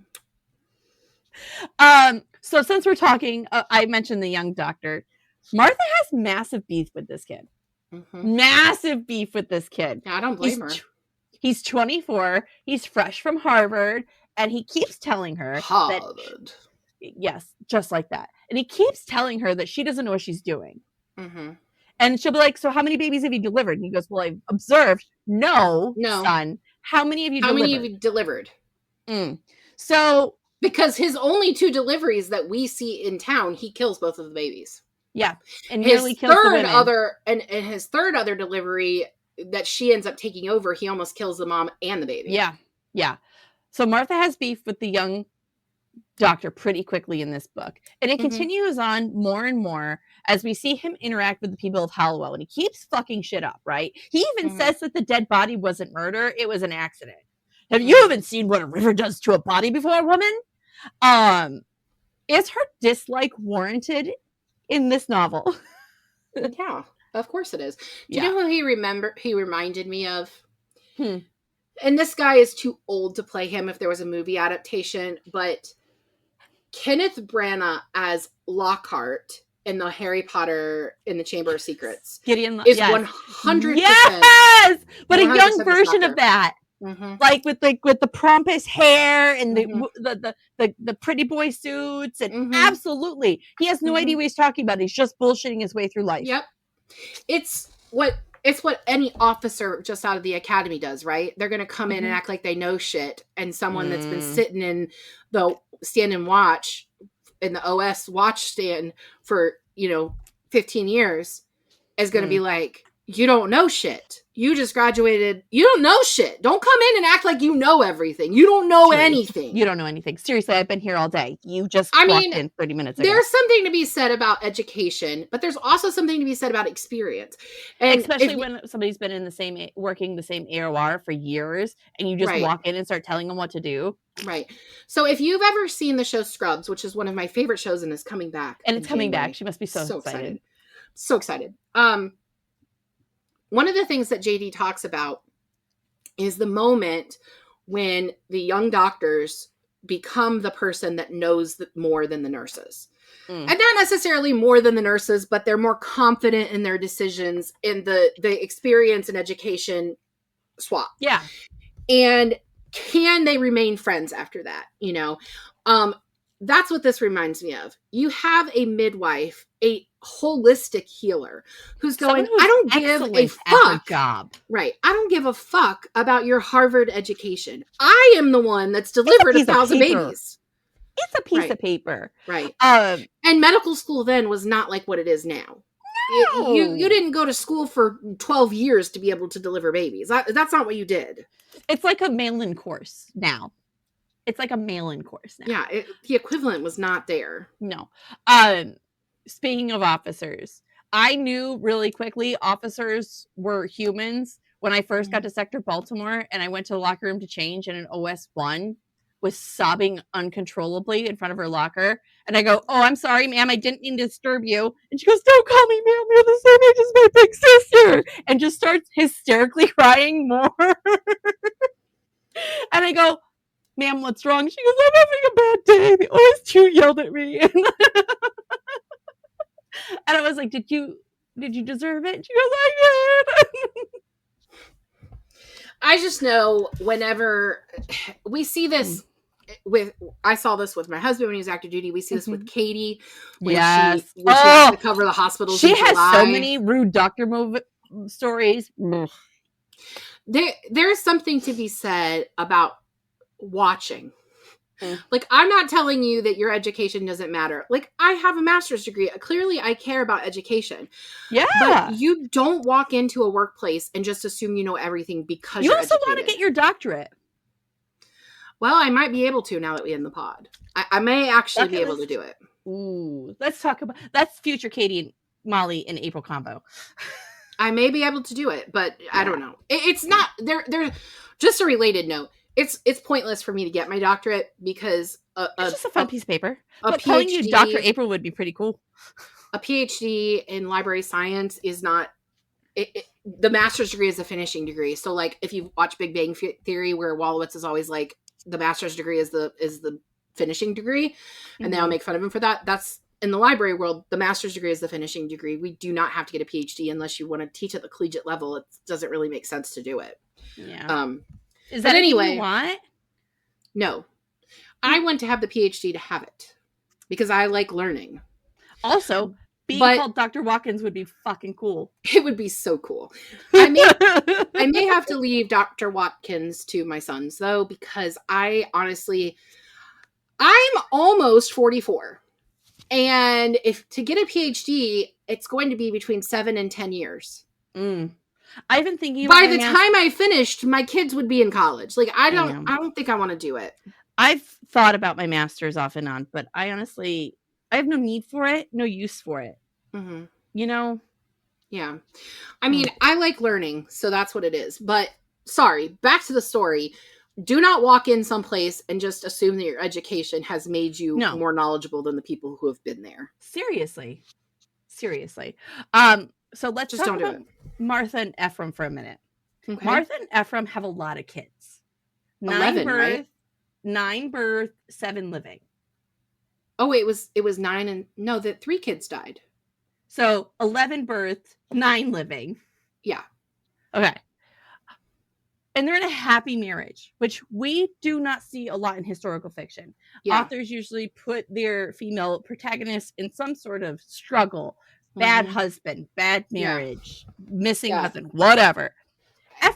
So since we're talking, I mentioned the young doctor. Martha has massive beef with this kid. Mm-hmm. Massive beef with this kid. Yeah, I don't blame her. He's 24. He's fresh from Harvard. And he keeps telling her Harvard. Yes, just like that. And he keeps telling her that she doesn't know what she's doing. Mm-hmm. And she'll be like, so how many babies have you delivered? And he goes, well, I've observed. No, son. How many have you delivered? So... because his only 2 deliveries that we see in town, he kills both of the babies. Yeah. And his third other delivery that she ends up taking over, he almost kills the mom and the baby. Yeah. Yeah. So Martha has beef with the young doctor pretty quickly in this book. And it continues on more and more as we see him interact with the people of Hollowell. And he keeps fucking shit up, right? He even says that the dead body wasn't murder. It was an accident. Have you even seen what a river does to a body before, woman? Is her dislike warranted in this novel? Yeah, of course it is. Do you know who he reminded me of? And this guy is too old to play him if there was a movie adaptation, but Kenneth Branagh as Lockhart in the Harry Potter in the Chamber of Secrets is 100%. Yes, but a young version of that. Mm-hmm. Like with the pompous hair and the pretty boy suits, and absolutely, he has no idea what he's talking about. He's just bullshitting his way through life. Yep, it's what any officer just out of the academy does, right? They're going to come in and act like they know shit, and someone that's been sitting in the stand and watch in the OS watch stand for 15 years is going to be like, you don't know shit. You just graduated. You don't know shit. Don't come in and act like you know everything. You don't know anything. You don't know anything. Seriously, I've been here all day. You just walked in 30 minutes ago. There's something to be said about education, but there's also something to be said about experience. And especially when somebody's been working the same AOR for years, and you just walk in and start telling them what to do. Right. So if you've ever seen the show Scrubs, which is one of my favorite shows and is coming back. And it's coming back. She must be so excited. So excited. One of the things that JD talks about is the moment when the young doctors become the person that knows more than the nurses. And not necessarily more than the nurses, but they're more confident in their decisions in the experience and education swap. Yeah. And can they remain friends after that? That's what this reminds me of. You have a midwife, a holistic healer who's going, I don't give a fuck. Job. Right. I don't give a fuck about your Harvard education. I am the one that's delivered 1,000 babies. It's a piece of paper. Right. And medical school then was not like what it is now. No. You didn't go to school for 12 years to be able to deliver babies. That's not what you did. It's like a mail-in course now. It's like a mail-in course now. Yeah, the equivalent was not there. No. Speaking of officers, I knew really quickly officers were humans when I first got to Sector Baltimore, and I went to the locker room to change in an OS1. was sobbing uncontrollably in front of her locker. And I go, "Oh, I'm sorry, ma'am. I didn't mean to disturb you." And she goes, "Don't call me ma'am. You're the same age as my big sister." And just starts hysterically crying more. And I go, "Ma'am, what's wrong?" She goes, "I'm having a bad day. The OS2 yelled at me." And I was like, did you deserve it? She goes, "I did." I just know whenever we see this I saw this with my husband when he was active duty. We see this with Katie when she has to cover the hospitals. She has so many rude doctor stories. There's something to be said about watching. Like, I'm not telling you that your education doesn't matter. Like, I have a master's degree. Clearly, I care about education. Yeah. But you don't walk into a workplace and just assume you know everything because you you're also educated. Want to get your doctorate. Well, I might be able to now that we end the pod. I may actually be able to do it. Ooh, let's talk about that's future Katie and Molly in April combo. I may be able to do it, but I don't know. It's not there. Just a related note. It's pointless for me to get my doctorate because it's just a fun piece of paper. But PhD, calling you Dr. April would be pretty cool. A PhD in library science is not. The master's degree is a finishing degree. So, like, if you watch Big Bang Theory, where Wolowitz is always like, the master's degree is the finishing degree, and they all make fun of him for that. That's in the library world. The master's degree is the finishing degree. We do not have to get a PhD unless you want to teach at the collegiate level. It doesn't really make sense to do it. Yeah. Is that anyway? You want? No, I want to have the PhD to have it because I like learning. Also, being called Dr. Watkins would be fucking cool. It would be so cool. I may have to leave Dr. Watkins to my sons, though, because I'm almost 44. And if to get a PhD, it's going to be between 7 and 10 years. I've been thinking by the time I finished, my kids would be in college. Like, I don't think I want to do it. I've thought about my master's off and on, but I honestly, I have no need for it, no use for it. You know? Yeah. I mean, I like learning, so that's what it is. But sorry, back to the story. Do not walk in someplace and just assume that your education has made you more knowledgeable than the people who have been there. Seriously. So let's just talk about Martha and Ephraim for a minute. Okay. Martha and Ephraim have a lot of kids. 11, right? 9 birth, 7 living. Oh, it was 9 and no, the 3 kids died. So 11 birth, 9 living. Yeah. Okay. And they're in a happy marriage, which we do not see a lot in historical fiction. Yeah. Authors usually put their female protagonists in some sort of struggle, bad husband, bad marriage, missing husband, whatever.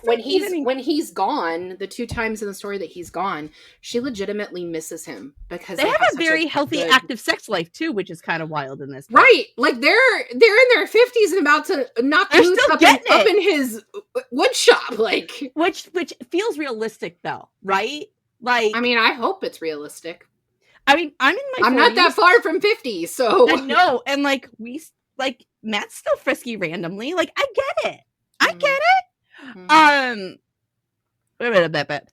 When he's gone, the 2 times in the story that he's gone, she legitimately misses him because they have a very healthy, active sex life too, which is kind of wild in this. Right, like they're in their 50s and about to knock loose up in his wood shop, like which feels realistic though, right? Like, I mean, I hope it's realistic. I mean, I'm 40s. Not that far from 50, so I know, and like Matt's still frisky randomly. Like, I get it. I get it. Wait a minute.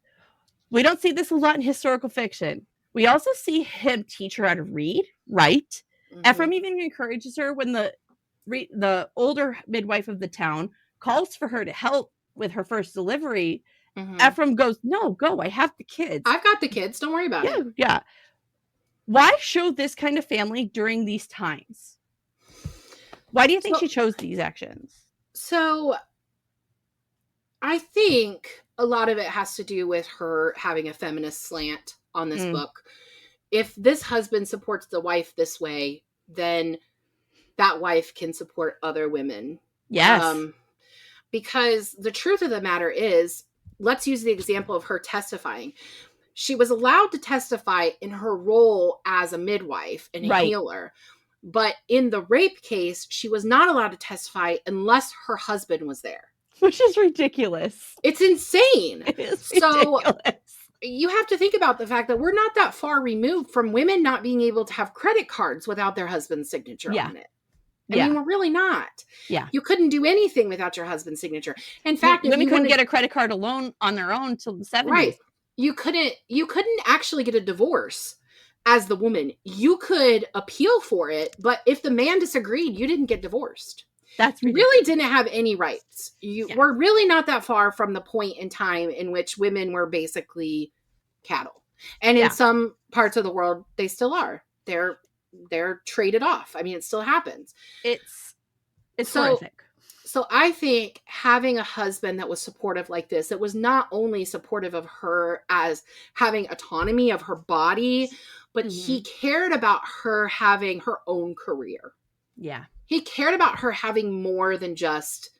We don't see this a lot in historical fiction. We also see him teach her how to read, write. Ephraim even encourages her when the older midwife of the town calls for her to help with her first delivery. Ephraim goes, "No, go. I have the kids. I've got the kids. Don't worry about it." Yeah. Why show this kind of family during these times? Why do you think she chose these actions? So I think a lot of it has to do with her having a feminist slant on this book. If this husband supports the wife this way, then that wife can support other women. Yes. Because the truth of the matter is, let's use the example of her testifying. She was allowed to testify in her role as a midwife and a healer. But in the rape case, she was not allowed to testify unless her husband was there. Which is ridiculous. It's insane. It is ridiculous. So you have to think about the fact that we're not that far removed from women not being able to have credit cards without their husband's signature on it. I mean, we're really not. Yeah. You couldn't do anything without your husband's signature. In fact, women couldn't get a credit card alone on their own till the 70s. Right. you couldn't actually get a divorce as the woman. You could appeal for it, but if the man disagreed, you didn't get divorced. That's you ridiculous. really didn't have any rights. We're really not that far from the point in time in which women were basically cattle. And in some parts of the world, they still are. They're traded off. I mean, it still happens. It's horrific. So I think having a husband that was supportive like this, that was not only supportive of her as having autonomy of her body, but he cared about her having her own career. Yeah. He cared about her having more than just...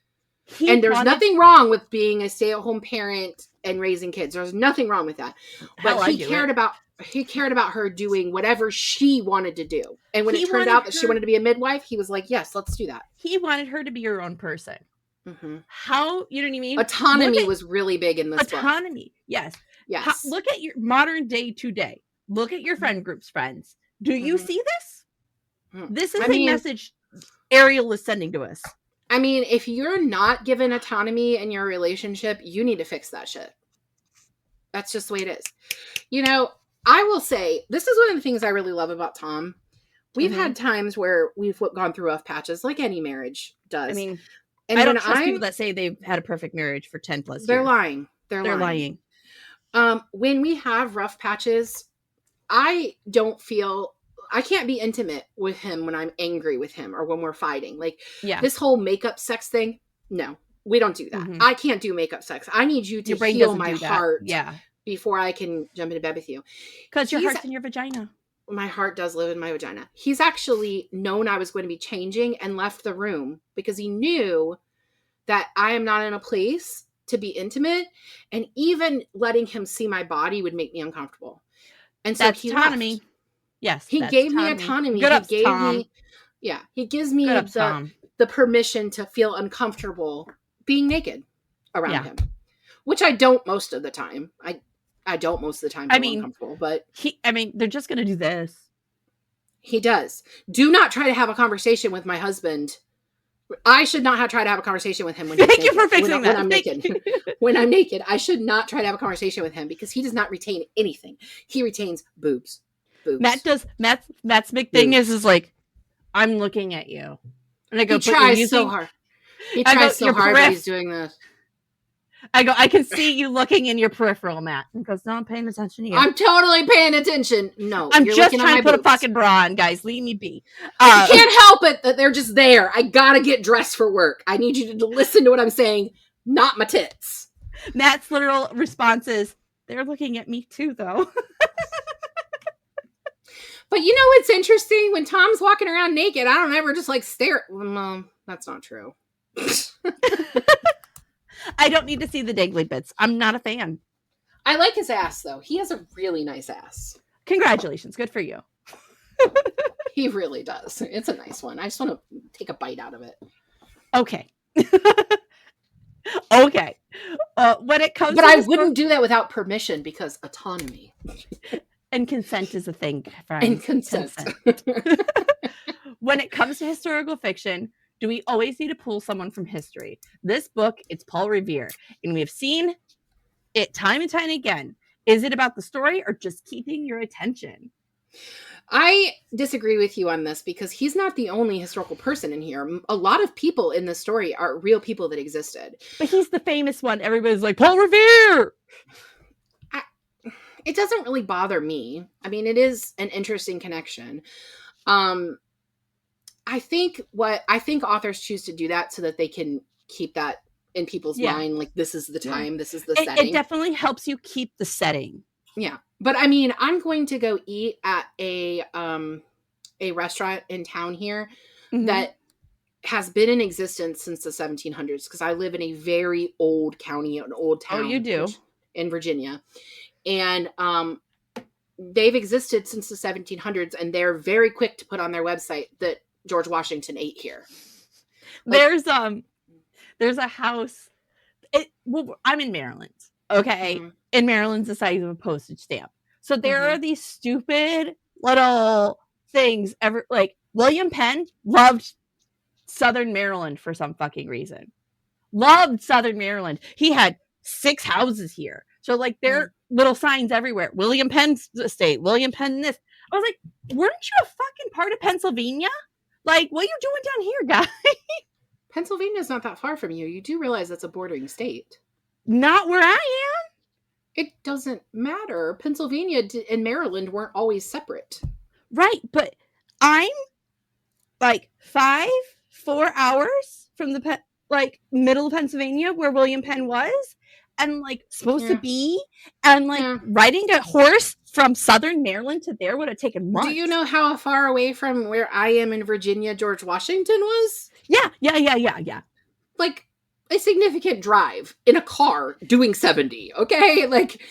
and there's nothing wrong with being a stay-at-home parent and raising kids. There's nothing wrong with that. But he cared about her doing whatever she wanted to do. And when it turned out that she wanted to be a midwife, he was like, yes, let's do that. He wanted her to be her own person. How, you know what I mean? Autonomy was really big in this book. Autonomy, yes. Yes. Look at your modern day today. Look at your friend group's friends. Do you see this? This is a message Ariel is sending to us. I mean, if you're not given autonomy in your relationship, you need to fix that shit. That's just the way it is. You know, I will say, this is one of the things I really love about Tom. We've had times where we've gone through rough patches, like any marriage does. I mean, and I don't trust people that say they've had a perfect marriage for 10 plus years. They're lying. They're lying. When we have rough patches, I don't feel... I can't be intimate with him when I'm angry with him or when we're fighting. Like, this whole makeup sex thing, no, we don't do that. I can't do makeup sex. I need you to heal my heart before I can jump into bed with you. Because your heart's in your vagina. My heart does live in my vagina. He's actually known I was going to be changing and left the room because he knew that I am not in a place to be intimate. And even letting him see my body would make me uncomfortable. And so he autonomy. Left. Yes. He gave me autonomy. He gives me the permission to feel uncomfortable being naked around him, which I don't most of the time. I don't most of the time feel uncomfortable, but they're just going to do this. He does. Do not try to have a conversation with my husband. I should not try to have a conversation with him when he's naked. You for fixing when I'm naked. When I'm naked, I should not try to have a conversation with him because he does not retain anything. He retains boobs. Matt's big thing is like, I'm looking at you. And I go, he tries so hard. He tries so hard when he's doing this. I go, I can see you looking in your peripheral, Matt. And he goes, no, I'm paying attention to you. I'm totally paying attention. No, I'm just trying to put a fucking bra on, guys. Leave me be. I can't help it that they're just there. I gotta get dressed for work. I need you to listen to what I'm saying, not my tits. Matt's literal response is, they're looking at me too, though. But you know what's interesting? When Tom's walking around naked, I don't ever just like stare. Well, that's not true. I don't need to see the dangly bits. I'm not a fan. I like his ass, though. He has a really nice ass. Congratulations. Good for you. He really does. It's a nice one. I just want to take a bite out of it. Okay. Okay. When it comes but I wouldn't do that without permission because autonomy. And consent is a thing, friends. And consent. When it comes to historical fiction, do we always need to pull someone from history? This book, it's Paul Revere, and we have seen it time and time again. Is it about the story or just keeping your attention? I disagree with you on this because he's not the only historical person in here. A lot of people in this story are real people that existed. But he's the famous one. Everybody's like, Paul Revere! It doesn't really bother me. I mean, it is an interesting connection. I think authors choose to do that so that they can keep that in people's mind. Like, this is the time, this is the setting. It definitely helps you keep the setting. Yeah. But I mean, I'm going to go eat at a restaurant in town here that has been in existence since the 1700s because I live in a very old county, an old town. Oh, you do? In Virginia. And they've existed since the 1700s, and they're very quick to put on their website that George Washington ate here. Like, there's a house. I'm in Maryland, okay? In Maryland's the size of a postage stamp. So there are these stupid little things. Like William Penn loved Southern Maryland for some fucking reason. Loved Southern Maryland. He had 6 houses here. So like there are little signs everywhere. William Penn's estate, William Penn this. I was like, weren't you a fucking part of Pennsylvania? Like, what are you doing down here, guy? Pennsylvania's not that far from you. You do realize that's a bordering state. Not where I am. It doesn't matter. Pennsylvania and Maryland weren't always separate. Right, but I'm like 4 hours from the middle of Pennsylvania where William Penn was, and like supposed to be, and like riding a horse from southern Maryland to there would have taken months. Do you know how far away from where I am in Virginia George Washington was? Yeah. Like a significant drive in a car doing 70, okay? Like,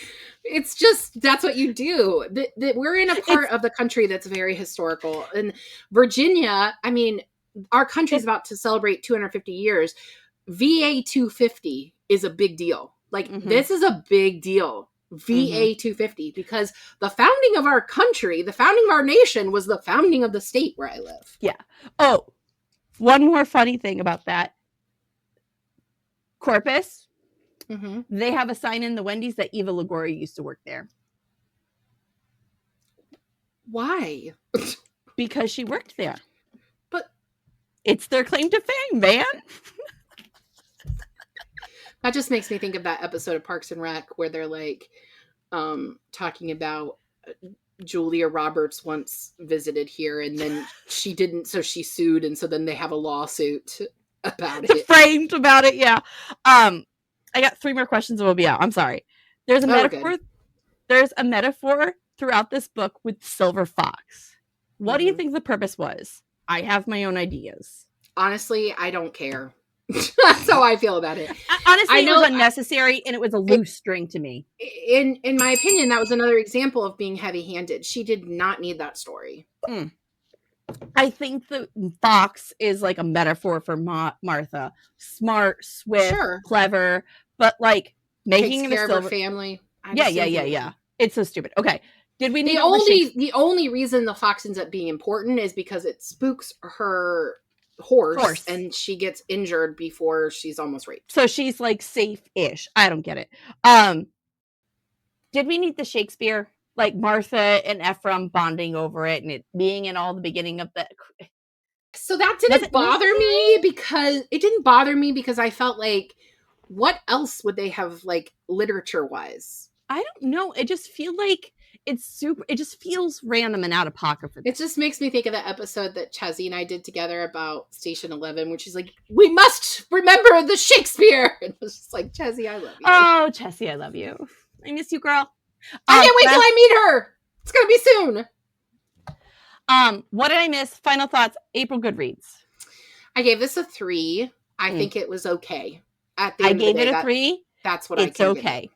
it's just, that's what you do. We're in a part of the country that's very historical. And Virginia, I mean, our country's about to celebrate 250 years. VA 250 is a big deal. Like, this is a big deal. VA 250, because the founding of our country, the founding of our nation was the founding of the state where I live. Yeah. Oh, one more funny thing about that. Corpus, they have a sign in the Wendy's that Eva Longoria used to work there. Why? Because she worked there. But it's their claim to fame, man. That just makes me think of that episode of Parks and Rec where they're like talking about Julia Roberts once visited here and then she didn't, so she sued, and so then they have a lawsuit about it. Framed about it, yeah. I got 3 more questions and we'll be out. I'm sorry. There's a metaphor. Good. There's a metaphor throughout this book with Silver Fox. What do you think the purpose was? I have my own ideas. Honestly, I don't care. That's how I feel about it. Honestly, it was unnecessary and it was a loose string to me. In my opinion, that was another example of being heavy-handed. She did not need that story. I think the fox is like a metaphor for Martha. Smart, swift, clever, but like making takes care of her family. Yeah. It's so stupid. Okay. Did we need the only reason the fox ends up being important is because it spooks her horse and she gets injured before she's almost raped. So she's like safe-ish. I don't get it. Did we need the Shakespeare? Like Martha and Ephraim bonding over it and it being in all the beginning of the... So that didn't bother me because I felt like, what else would they have, like, literature-wise? I don't know. It just feels like it just feels random and out of pocket for them. It just makes me think of the episode that Chazzy and I did together about Station 11, which is like, we must remember the Shakespeare. And it was just like, Chazzy, I love you. Oh, Chazzy, I love you. I miss you, girl. I can't wait till I meet her. It's going to be soon. What did I miss? Final thoughts. April Goodreads. I gave this a 3. I think it was okay. At the end of the day, I gave it a 3. That's what I can okay.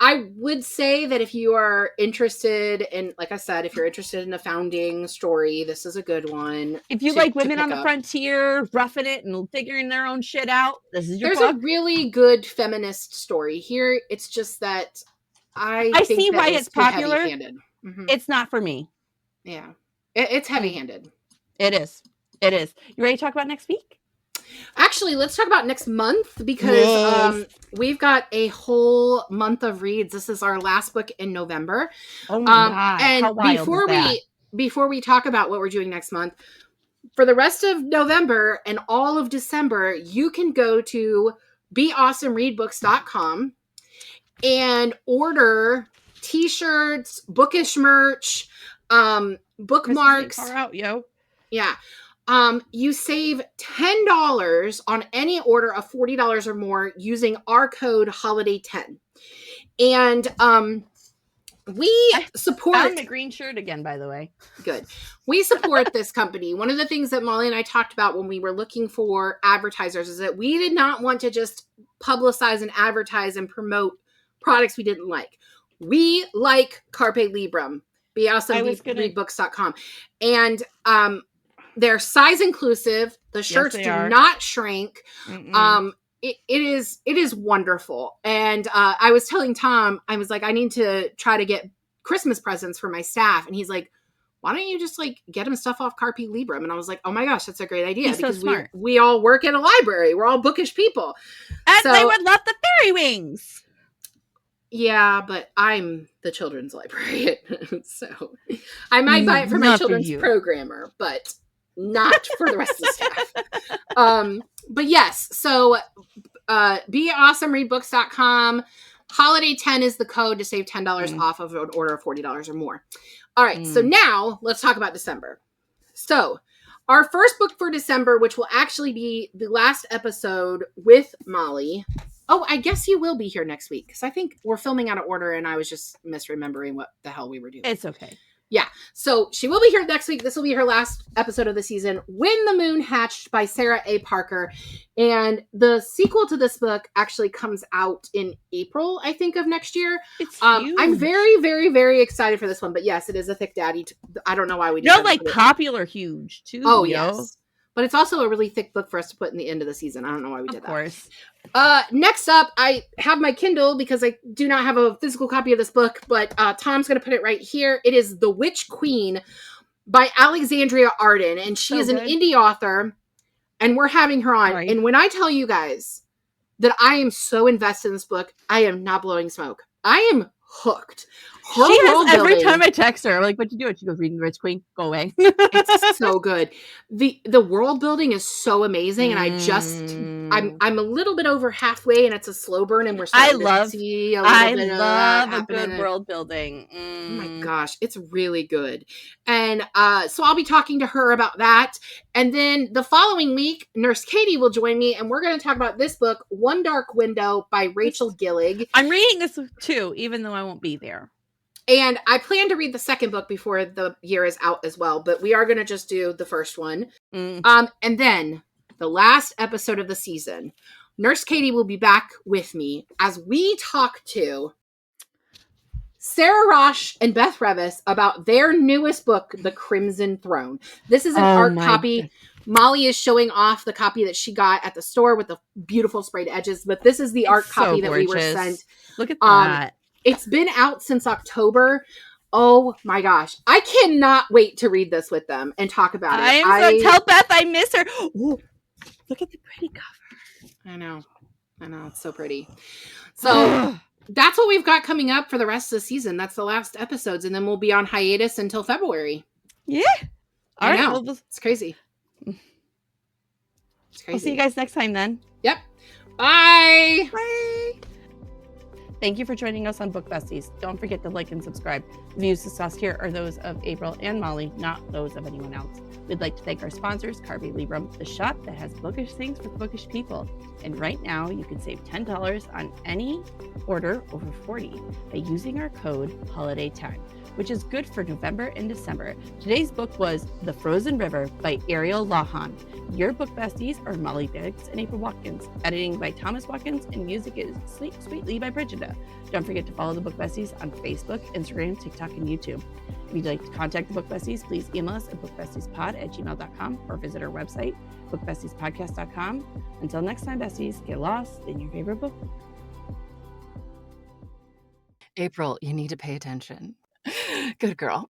I would say that if you are interested in, like I said, if you're interested in a founding story, this is a good one. If you like women on the frontier, roughing it and figuring their own shit out, this is your book. There's a really good feminist story here. It's just that I think see that why it's popular. Mm-hmm. It's not for me. Yeah. It's heavy-handed. It is. You ready to talk about next week? Actually, let's talk about next month because we've got a whole month of reads. This is our last book in November. Oh my God. And how wild before we talk about what we're doing next month, for the rest of November and all of December, you can go to beawesomereadbooks.com and order t-shirts, bookish merch, bookmarks. Far out, yo. Yeah. You save $10 on any order of $40 or more using our code HOLIDAY10. And we support... I found the green shirt again, by the way. Good. We support this company. One of the things that Molly and I talked about when we were looking for advertisers is that we did not want to just publicize and advertise and promote products we didn't like. We like Carpe Librum, beawesomereadbooks.com. And they're size inclusive. The shirts do not shrink. It is wonderful. And I was telling Tom, I was like, I need to try to get Christmas presents for my staff. And he's like, why don't you just like get them stuff off Carpe Librum? And I was like, oh my gosh, that's a great idea. He's because so smart. We all work at a library. We're all bookish people. And they would love the fairy wings. Yeah, but I'm the children's librarian, so I might buy it for my Not for children's you. programmer, but not for the rest of the staff. But yes, so beawesomereadbooks.com. Holiday 10 is the code to save $10 off of an order of $40 or more. All right, so now let's talk about December. So our first book for December, which will actually be the last episode with Molly. Oh, I guess you will be here next week because I think we're filming out of order and I was just misremembering what the hell we were doing. It's okay. Yeah. So she will be here next week. This will be her last episode of the season, When the Moon Hatched by Sarah A. Parker. And the sequel to this book actually comes out in April, I think, of next year. It's huge. I'm very, very, very excited for this one. But yes, it is a thick daddy. I don't know why we did like popular huge too. Oh, yes. But it's also a really thick book for us to put in the end of the season. I don't know why we did that. Of course. Next up, I have my Kindle because I do not have a physical copy of this book, but Tom's going to put it right here. It is The Witch Queen by Alexandria Arden, and she is an indie author, and we're having her on. Right. And when I tell you guys that I am so invested in this book, I am not blowing smoke. I am hooked. She has every time I text her, I'm like, what you doing? She goes, reading The Witch Queen. Go away. It's so good. The world building is so amazing, and I'm a little bit over halfway, and it's a slow burn, and we're starting to see a little bit of that a good world building. Oh my gosh, it's really good. And so I'll be talking to her about that. And then the following week, Nurse Katie will join me, and we're going to talk about this book, One Dark Window by Rachel Gillig. I'm reading this too, even though I won't be there. And I plan to read the second book before the year is out as well, but we are going to just do the first one. And then the last episode of the season, Nurse Katie will be back with me as we talk to Sarah Rosh and Beth Revis about their newest book, The Crimson Throne. This is an art copy. God. Molly is showing off the copy that she got at the store with the beautiful sprayed edges, but this is the art copy that we were sent. Look at that. It's been out since October. Oh my gosh. I cannot wait to read this with them and talk about it. Tell Beth I miss her. Ooh, look at the pretty cover. I know. It's so pretty. So that's what we've got coming up for the rest of the season. That's the last episodes. And then we'll be on hiatus until February. Yeah. All right. Know. It's crazy. It's crazy. I'll see you guys next time then. Yep. Bye. Bye. Thank you for joining us on Book Besties. Don't forget to like and subscribe. The views discussed here are those of April and Molly, not those of anyone else. We'd like to thank our sponsors, Carby Librum, the shop that has bookish things for bookish people. And right now, you can save $10 on any order over $40 by using our code HOLIDAY10, which is good for November and December. Today's book was The Frozen River by Ariel Lahan. Your book besties are Molly Biggs and April Watkins. Editing by Thomas Watkins, and music is Sweetly by Brigida. Don't forget to follow the Book Besties on Facebook, Instagram, TikTok, and YouTube. If you'd like to contact the Book Besties, please email us at bookbestiespod@gmail.com or visit our website, bookbestiespodcast.com. Until next time, besties, get lost in your favorite book. April, you need to pay attention. Good girl.